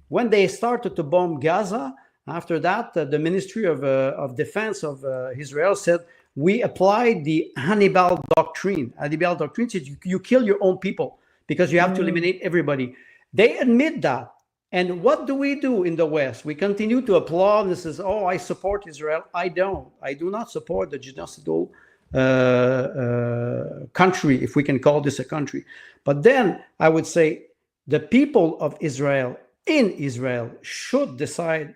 Speaker 2: When they started to bomb Gaza, after that, the Ministry of Defense of Israel said, we applied the Hannibal Doctrine. Hannibal Doctrine says you kill your own people because you have to eliminate everybody. They admit that. And what do we do in the West? We continue to applaud. This is, I support Israel. I don't. I do not support the genocidal country, if we can call this a country. But then I would say the people of Israel in Israel should decide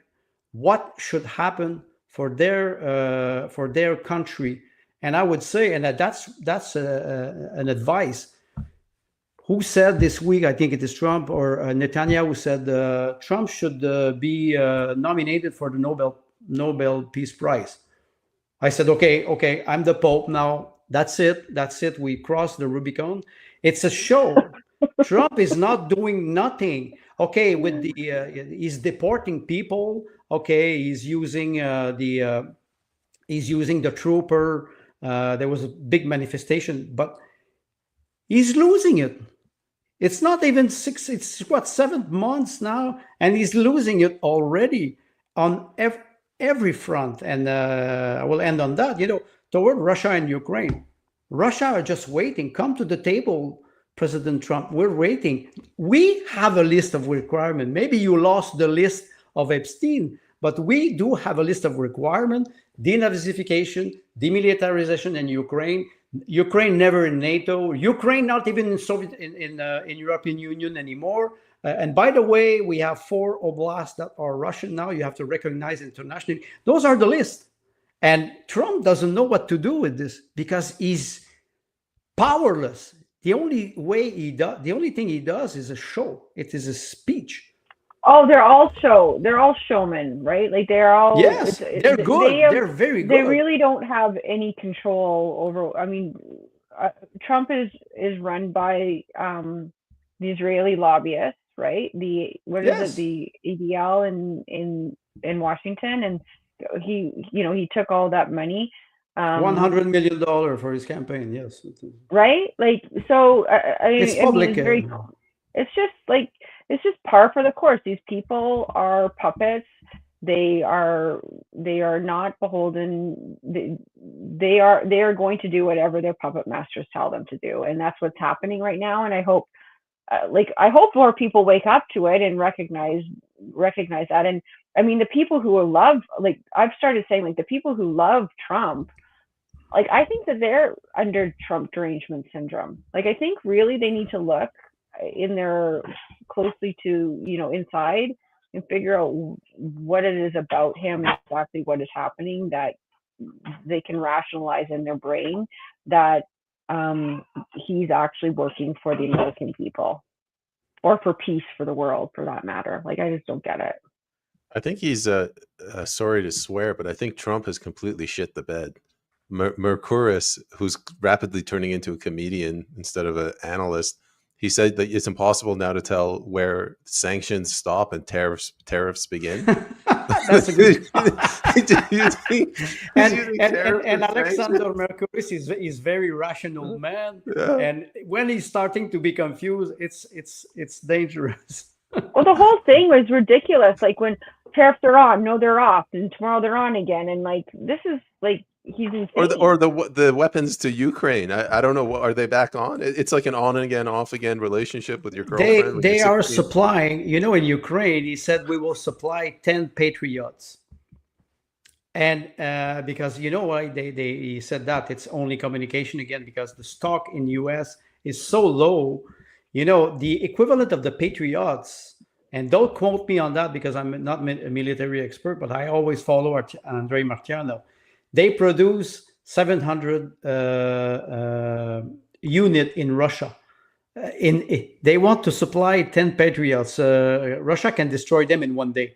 Speaker 2: what should happen for their country. And I would say, and that's an advice. Who said this week, I think it is Trump or Netanyahu, said Trump should be nominated for the Nobel Peace Prize. I said, okay, I'm the Pope now. That's it. We crossed the Rubicon. It's a show. Trump is not doing nothing. Okay, with he's deporting people. Okay, he's using the trooper. There was a big manifestation, but he's losing it. It's not even 7 months now, and he's losing it already on every front. And I will end on that. Toward Russia and Ukraine, Russia are just waiting. Come to the table, President Trump. We're waiting. We have a list of requirements. Maybe you lost the list of Epstein, but we do have a list of requirements: denazification, demilitarization in Ukraine. Ukraine never in NATO. Ukraine not even in Soviet in European Union anymore. And by the way, we have 4 oblasts that are Russian now. You have to recognize internationally. Those are the list. And Trump doesn't know what to do with this because he's powerless. The only thing he does is a show. It is a speech.
Speaker 3: Oh, they're all showmen, right? Like they're all.
Speaker 2: Yes, they're good. They're very good.
Speaker 3: They really don't have any control over. I mean, Trump is run by the Israeli lobbyists, right? The ADL in Washington, and he took all that money.
Speaker 2: $100 million for his campaign. Yes.
Speaker 3: Right. Like so.
Speaker 2: It's public.
Speaker 3: It's just par for the course. These people are puppets. They are not beholden. They are going to do whatever their puppet masters tell them to do, and that's what's happening right now. And I hope more people wake up to it and recognize that. And I mean, the people who love, like I've started saying, like the people who love Trump, like I think that they're under Trump derangement syndrome. Like I think really they need to look in there closely to inside and figure out what it is about him, exactly what is happening, that they can rationalize in their brain that he's actually working for the American people. or for peace for the world, for that matter. Like, I just don't get it.
Speaker 1: I think he's sorry to swear, but I think Trump has completely shit the bed. Mercouris, who's rapidly turning into a comedian instead of an analyst, he said that it's impossible now to tell where sanctions stop and tariffs begin.
Speaker 2: That's a good.
Speaker 1: and
Speaker 2: Alexander Mercouris is very rational man,
Speaker 1: yeah.
Speaker 2: and when he's starting to be confused, it's dangerous.
Speaker 3: Well, the whole thing was ridiculous. Like, when tariffs are on, no, they're off, and tomorrow they're on again, and like, this is like, he's insane.
Speaker 1: Or the weapons to Ukraine. I don't know. Are they back on? It's like an on again, off again relationship with your girlfriend.
Speaker 2: They are supplying. You know, in Ukraine, he said we will supply 10 Patriots, and because you know why he said that, it's only communication again, because the stock in US is so low. You know, the equivalent of the Patriots, and don't quote me on that because I'm not a military expert, but I always follow Andrei Martiano. They produce 700 unit in Russia. They want to supply 10 Patriots. Russia can destroy them in one day.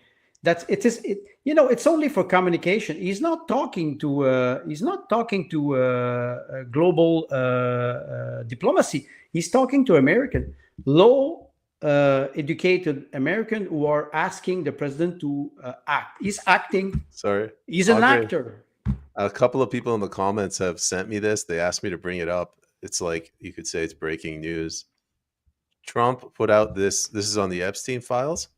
Speaker 2: You know, it's only for communication. He's not talking to global diplomacy. He's talking to American, low educated American who are asking the president to act. He's acting.
Speaker 1: Sorry.
Speaker 2: He's an actor.
Speaker 1: A couple of people in the comments have sent me this. They asked me to bring it up. It's like, you could say it's breaking news. Trump put out this is on the Epstein files.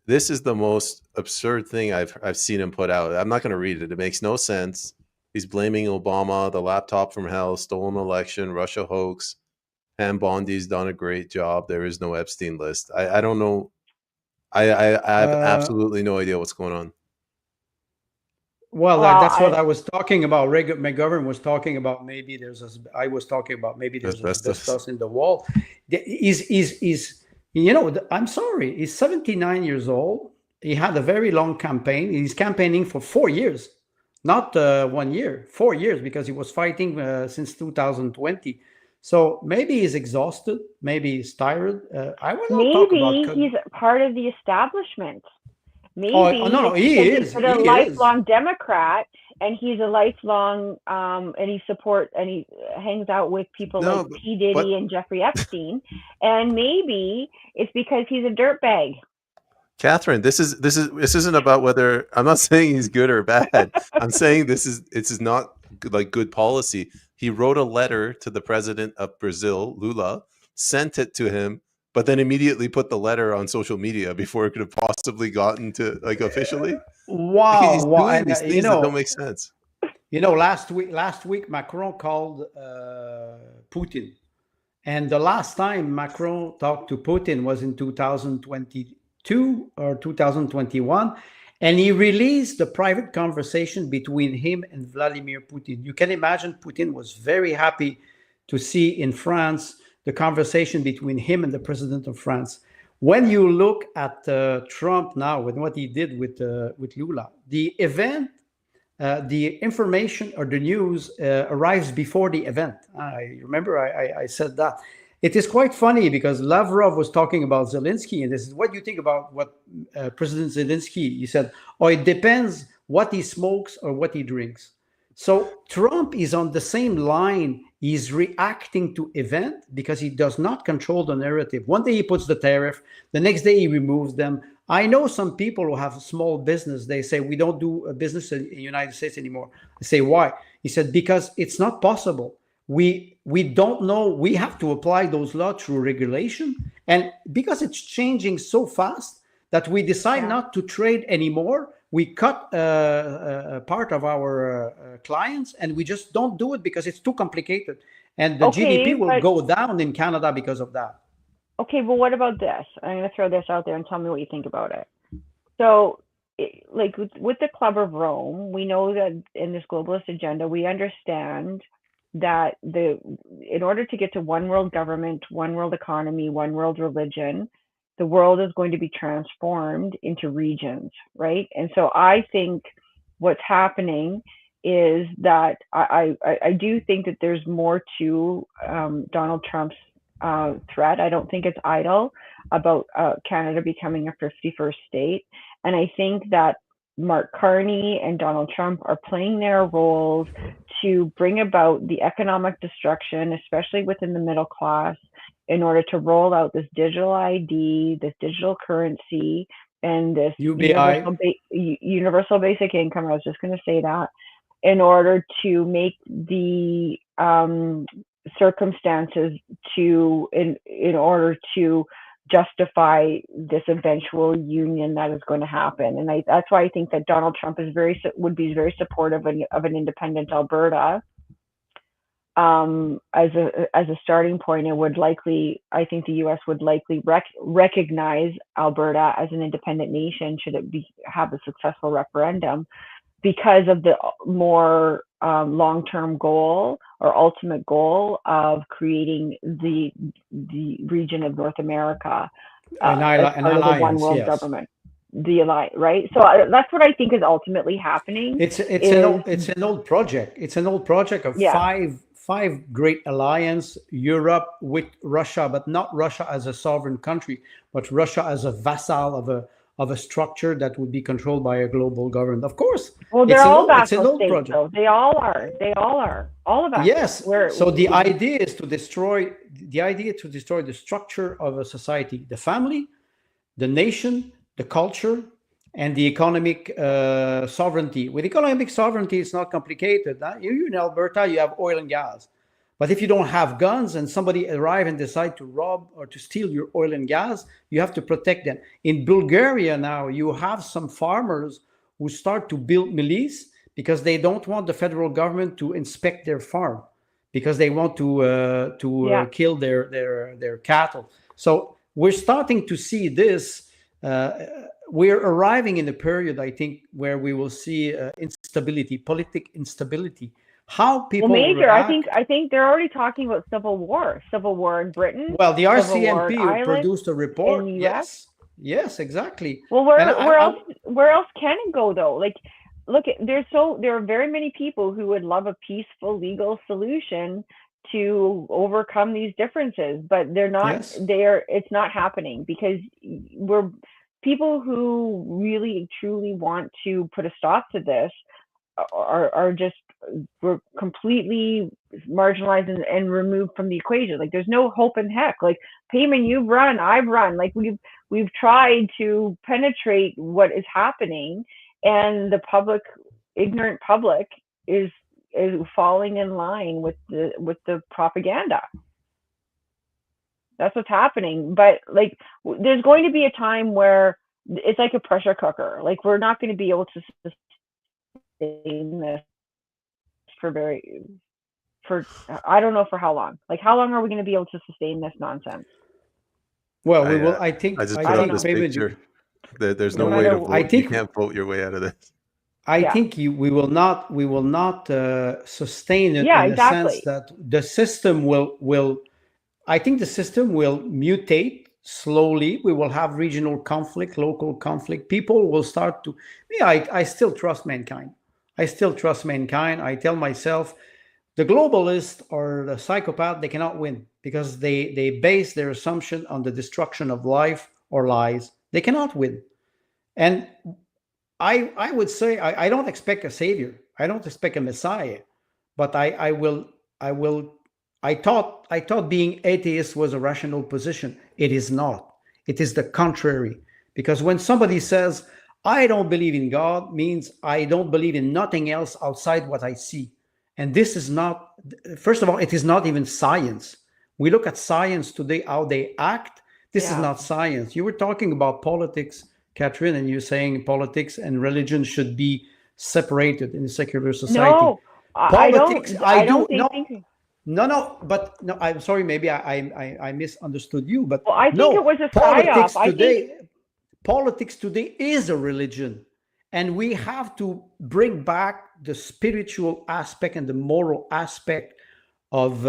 Speaker 1: This is the most absurd thing I've seen him put out. I'm not going to read it. It makes no sense. He's blaming Obama, the laptop from hell, stolen election, Russia hoax. Pam Bondi's done a great job. There is no Epstein list. I don't know. I have absolutely no idea what's going on.
Speaker 2: Well, that's what I was talking about. McGovern was talking about maybe there's asbestos in the wall. You know, I'm sorry. He's 79 years old. He had a very long campaign. He's campaigning for 4 years, not 1 year, 4 years, because he was fighting since 2020. So maybe he's exhausted. Maybe he's tired. I will not talk about.
Speaker 3: Maybe he's part of the establishment. Maybe
Speaker 2: he is
Speaker 3: a lifelong Democrat, and he's a lifelong and he hangs out with people like P. Diddy and Jeffrey Epstein, and maybe it's because he's a dirtbag.
Speaker 1: Katherine, this isn't about whether, I'm not saying he's good or bad. I'm saying this is not like good policy. He wrote a letter to the president of Brazil, Lula, sent it to him, but then immediately put the letter on social media before it could have possibly gotten to, like, officially.
Speaker 2: Wow.
Speaker 1: He's doing these things that don't make sense.
Speaker 2: You know, last week Macron called Putin. And the last time Macron talked to Putin was in 2022 or 2021. And he released the private conversation between him and Vladimir Putin. You can imagine Putin was very happy to see in France the conversation between him and the president of France. When you look at Trump now and what he did with Lula, the event, the information or the news arrives before the event. I remember I said that. It is quite funny because Lavrov was talking about Zelensky, and this is what you think about what President Zelensky, he said, it depends what he smokes or what he drinks. So Trump is on the same line. He's reacting to event because he does not control the narrative. One day he puts the tariff, the next day he removes them. I know some people who have a small business. They say, we don't do a business in the United States anymore. I say, why? He said, because it's not possible. We don't know. We have to apply those laws through regulation. And because it's changing so fast that we decide not to trade anymore, we cut a part of our clients, and we just don't do it because it's too complicated. And the GDP will go down in Canada because of that.
Speaker 3: Okay, well, what about this? I'm going to throw this out there and tell me what you think about it. So, like with the Club of Rome, we know that in this globalist agenda, we understand that in order to get to one world government, one world economy, one world religion, the world is going to be transformed into regions, right? And so I think what's happening is that I do think that there's more to Donald Trump's threat. I don't think it's idle about Canada becoming a 51st state. And I think that Mark Carney and Donald Trump are playing their roles to bring about the economic destruction, especially within the middle class, in order to roll out this digital ID, this digital currency, and this
Speaker 2: UBI.
Speaker 3: universal basic income. I was just going to say that, in order to make the circumstances in order to justify this eventual union that is going to happen. And that's why I think that Donald Trump would be very supportive of an independent Alberta as a starting point. I think the U.S. would likely recognize Alberta as an independent nation should it have a successful referendum, because of the more long-term goal or ultimate goal of creating the region of North America
Speaker 2: an alliance,
Speaker 3: one world government, the alliance, right? So that's what I think is ultimately happening.
Speaker 2: It's an old project. It's an old project of five great alliance, Europe with Russia, but not Russia as a sovereign country, but Russia as a vassal of a structure that would be controlled by a global government. Of course.
Speaker 3: Well, they're all vassal states, though. They all are. All of us.
Speaker 2: Yes. So the idea is to destroy the structure of a society, the family, the nation, the culture, and the economic sovereignty. With economic sovereignty, it's not complicated. You in Alberta, you have oil and gas. But if you don't have guns and somebody arrive and decide to rob or to steal your oil and gas, you have to protect them. In Bulgaria now, you have some farmers who start to build milice because they don't want the federal government to inspect their farm, because they want to kill their cattle. So we're starting to see this. We're arriving in a period, I think, where we will see instability, political instability. How people react.
Speaker 3: I think they're already talking about civil war in Britain.
Speaker 2: Well, the RCMP produced a report. Yes, exactly.
Speaker 3: Well, where else can it go though? Like, look, there are very many people who would love a peaceful legal solution to overcome these differences, but they're not.
Speaker 2: Yes.
Speaker 3: It's not happening because we're people who really truly want to put a stop to this are just, we're completely marginalized and removed from the equation. Like, there's no hope in heck. Like, Peyman, you've run, I've run. Like, we've tried to penetrate what is happening, and the ignorant public is falling in line with the propaganda. That's what's happening. But like, there's going to be a time where it's like a pressure cooker. Like, we're not going to be able to sustain this for I don't know for how long. Like, how long are we going to be able to sustain this nonsense?
Speaker 2: Well, we will. I think.
Speaker 1: I just put up this picture. There's no way to vote. You can't vote your way out of this.
Speaker 2: I think we will not sustain it in the sense that the system will. I think the system will mutate slowly. We will have regional conflict, local conflict. People will start to. I still trust mankind. I tell myself, the globalists or the psychopath, they cannot win because they base their assumption on the destruction of life or lies. They cannot win. And I would say I don't expect a savior. I don't expect a messiah, but I thought being atheist was a rational position. It is not. It is the contrary. Because when somebody says, I don't believe in God, means I don't believe in nothing else outside what I see. And this is not, first of all, it is not even science. We look at science today, how they act. This is not science. You were talking about politics, Katherine, and you're saying politics and religion should be separated in a secular society.
Speaker 3: No,
Speaker 2: politics,
Speaker 3: I don't think.
Speaker 2: No, but no, I'm sorry, maybe I misunderstood you, but
Speaker 3: I think it was a psyop.
Speaker 2: Politics today is a religion, and we have to bring back the spiritual aspect and the moral aspect of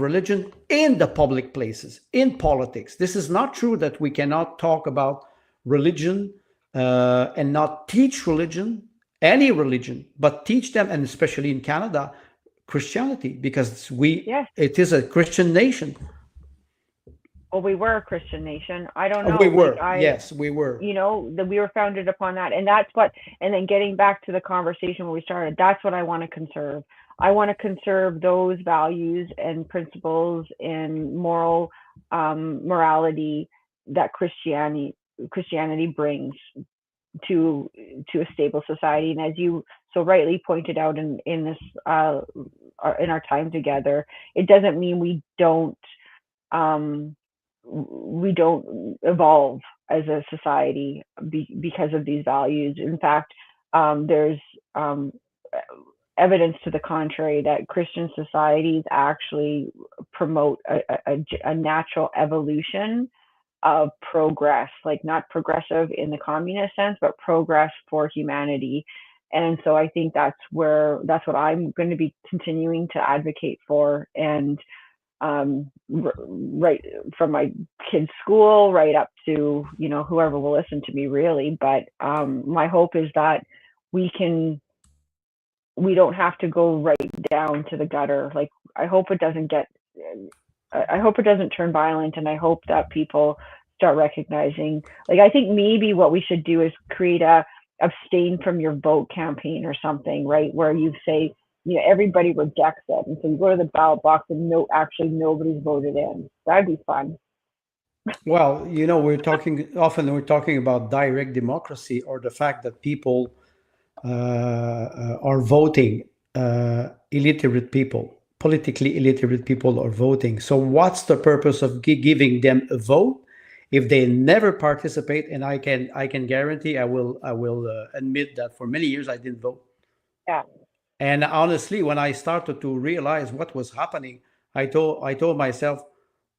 Speaker 2: religion in the public places, in politics. This is not true that we cannot talk about religion and not teach religion, any religion, but teach them, and especially in Canada, Christianity, because it is a Christian nation.
Speaker 3: Well, we were a Christian nation. I don't know.
Speaker 2: We were.
Speaker 3: Like,
Speaker 2: Yes, we were.
Speaker 3: you know, that we were founded upon that. And that's what, and then getting back to the conversation where we started, that's what I want to conserve. I want to conserve those values and principles and moral morality that Christianity brings to a stable society. And as you so rightly pointed out in this in our time together, it doesn't mean we don't evolve as a society because of these values. In fact, there's evidence to the contrary that Christian societies actually promote a natural evolution of progress, like not progressive in the communist sense, but progress for humanity. And so I think that's what I'm going to be continuing to advocate for. And right from my kids' school right up to, you know, whoever will listen to me, really. But my hope is that we don't have to go right down to the gutter. Like, I hope it doesn't turn violent, and I hope that people start recognizing, like, I think maybe what we should do is create a abstain from your vote campaign or something, right? Where you say, you know, everybody rejects it. And so you go to the ballot box and nobody's voted in. That'd be fun.
Speaker 2: Well, you know, we're talking about direct democracy, or the fact that people are voting, illiterate people, politically illiterate people are voting. So what's the purpose of giving them a vote if they never participate? And I can guarantee, I will admit that for many years I didn't vote.
Speaker 3: Yeah.
Speaker 2: And honestly, when I started to realize what was happening, I told myself,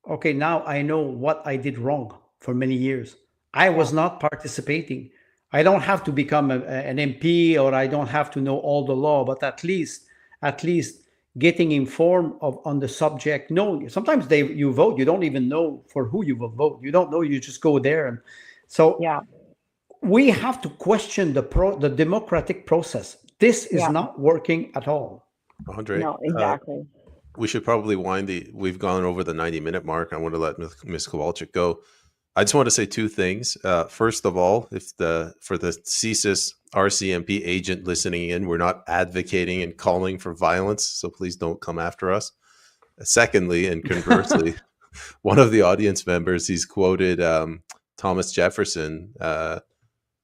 Speaker 2: okay, now I know what I did wrong for many years. I was not participating. I don't have to become an MP, or I don't have to know all the law, but at least getting informed on the subject. No, sometimes you vote, you don't even know for who you will vote. You don't know, you just go there. And so we have to question the democratic process. This is not working at all.
Speaker 1: Andre,
Speaker 3: no, exactly.
Speaker 1: We should probably we've gone over the 90-minute mark. I want to let Ms. Kowalchuk go. I just want to say two things. First of all, for the CSIS RCMP agent listening in, we're not advocating and calling for violence, so please don't come after us. Secondly, and conversely, one of the audience members, he's quoted Thomas Jefferson.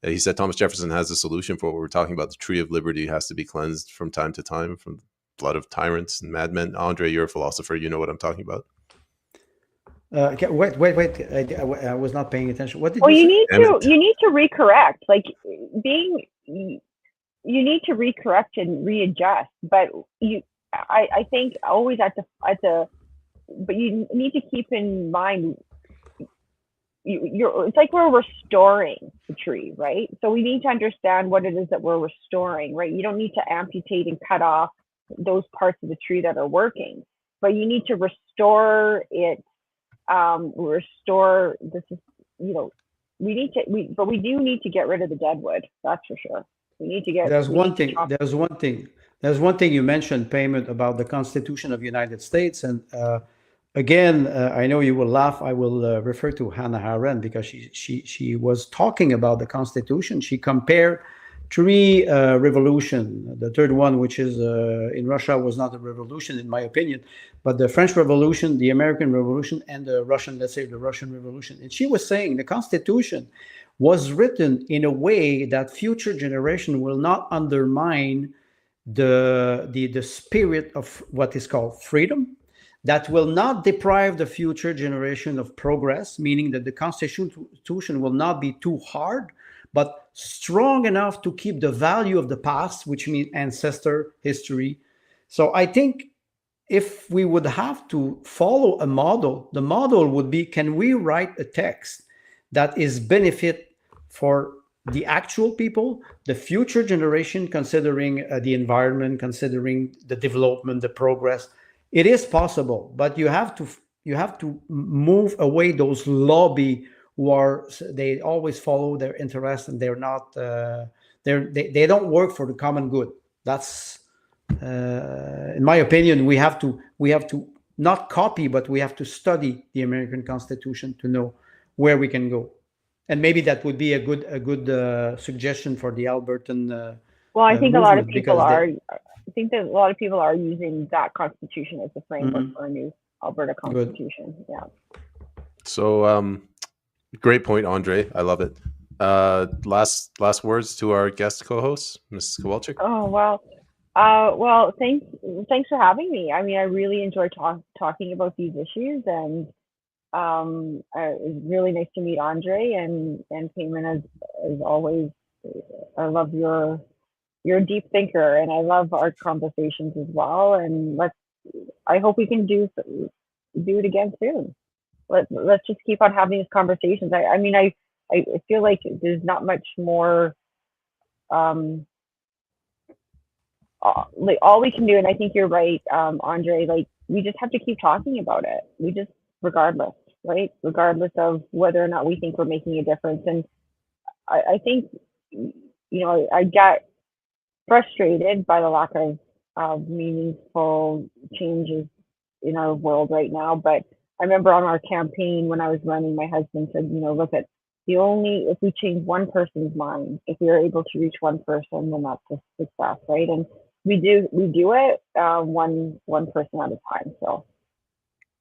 Speaker 1: He said Thomas Jefferson has a solution for what we're talking about. The tree of liberty has to be cleansed from time to time from the blood of tyrants and madmen. Andre, you're a philosopher. You know what I'm talking about.
Speaker 2: Wait. I was not paying attention. What did
Speaker 3: you
Speaker 2: say?
Speaker 3: You need to recorrect. Like, you need to recorrect and readjust. But I think always but you need to keep in mind, it's like we're restoring the tree, right? So we need to understand what it is that we're restoring, right? You don't need to amputate and cut off those parts of the tree that are working, but you need to restore it. Restore this is, you know, but we do need to get rid of the dead wood. That's for sure. We need to get.
Speaker 2: There's one thing you mentioned, Peyman, about the Constitution of the United States, and again, I know you will laugh. I will refer to Hannah Arendt, because she was talking about the Constitution. She compared three revolutions. The third one, which is in Russia, was not a revolution, in my opinion, but the French Revolution, the American Revolution, and the Russian Revolution. And she was saying the Constitution was written in a way that future generation will not undermine the spirit of what is called freedom, that will not deprive the future generation of progress, meaning that the Constitution will not be too hard, but strong enough to keep the value of the past, which means ancestor history. So I think if we would have to follow a model, the model would be, can we write a text that is benefit for the actual people, the future generation, considering the environment, considering the development, the progress? It is possible, but you have to move away those lobby who they always follow their interests, and they're not they don't work for the common good. That's in my opinion, we have to not copy, but we have to study the American Constitution to know where we can go. And maybe that would be a good suggestion for the Albertan
Speaker 3: well, I think a lot of
Speaker 2: movement,
Speaker 3: people
Speaker 2: because
Speaker 3: are. I think that a lot of people are using that constitution as a framework for a new Alberta
Speaker 2: Good.
Speaker 3: constitution. Yeah.
Speaker 1: So, great point, Andre. I love it. Last words to our guest co-host, Mrs. Kowalchuk.
Speaker 3: Oh well, thanks for having me. I mean, I really enjoy talking about these issues, and it's really nice to meet Andre and Peyman as always. I love you're a deep thinker, and I love our conversations as well. And I hope we can do it again soon. Let's just keep on having these conversations. I mean, I feel like there's not much more. Like all we can do, and I think you're right, Andre. Like we just have to keep talking about it. We just, regardless, right? Regardless of whether or not we think we're making a difference. And I think, I get frustrated by the lack of meaningful changes in our world right now. But I remember on our campaign when I was running, my husband said, look at if we change one person's mind, if we are able to reach one person, then that's a success, right? And we do it one person at a time. So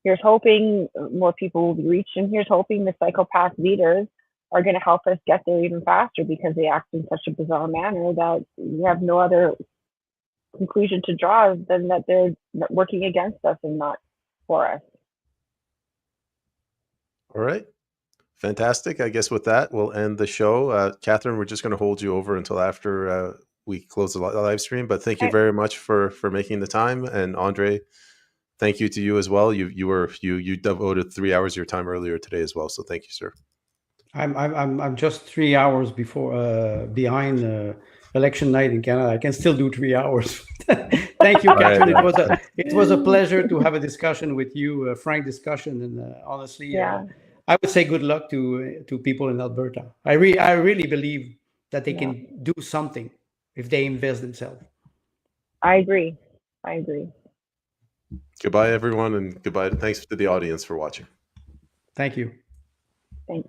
Speaker 3: here's hoping more people will be reached, and here's hoping the psychopath leaders are going to help us get there even faster, because they act in such a bizarre manner that we have no other conclusion to draw than that they're working against us and not for us.
Speaker 1: All right. Fantastic. I guess with that, we'll end the show. Katherine, we're just going to hold you over until after we close the live stream. But thank you very much for making the time. And Andre, thank you to you as well. You devoted 3 hours of your time earlier today as well. So thank you, sir.
Speaker 2: I'm just 3 hours behind election night in Canada. I can still do 3 hours. Thank you, Katherine. Right. It was a pleasure to have a discussion with you, a frank discussion, and honestly, I would say good luck to people in Alberta. I really believe that they can do something if they invest themselves.
Speaker 3: I agree.
Speaker 1: Goodbye, everyone, and goodbye. Thanks to the audience for watching.
Speaker 2: Thank you.
Speaker 3: Thanks.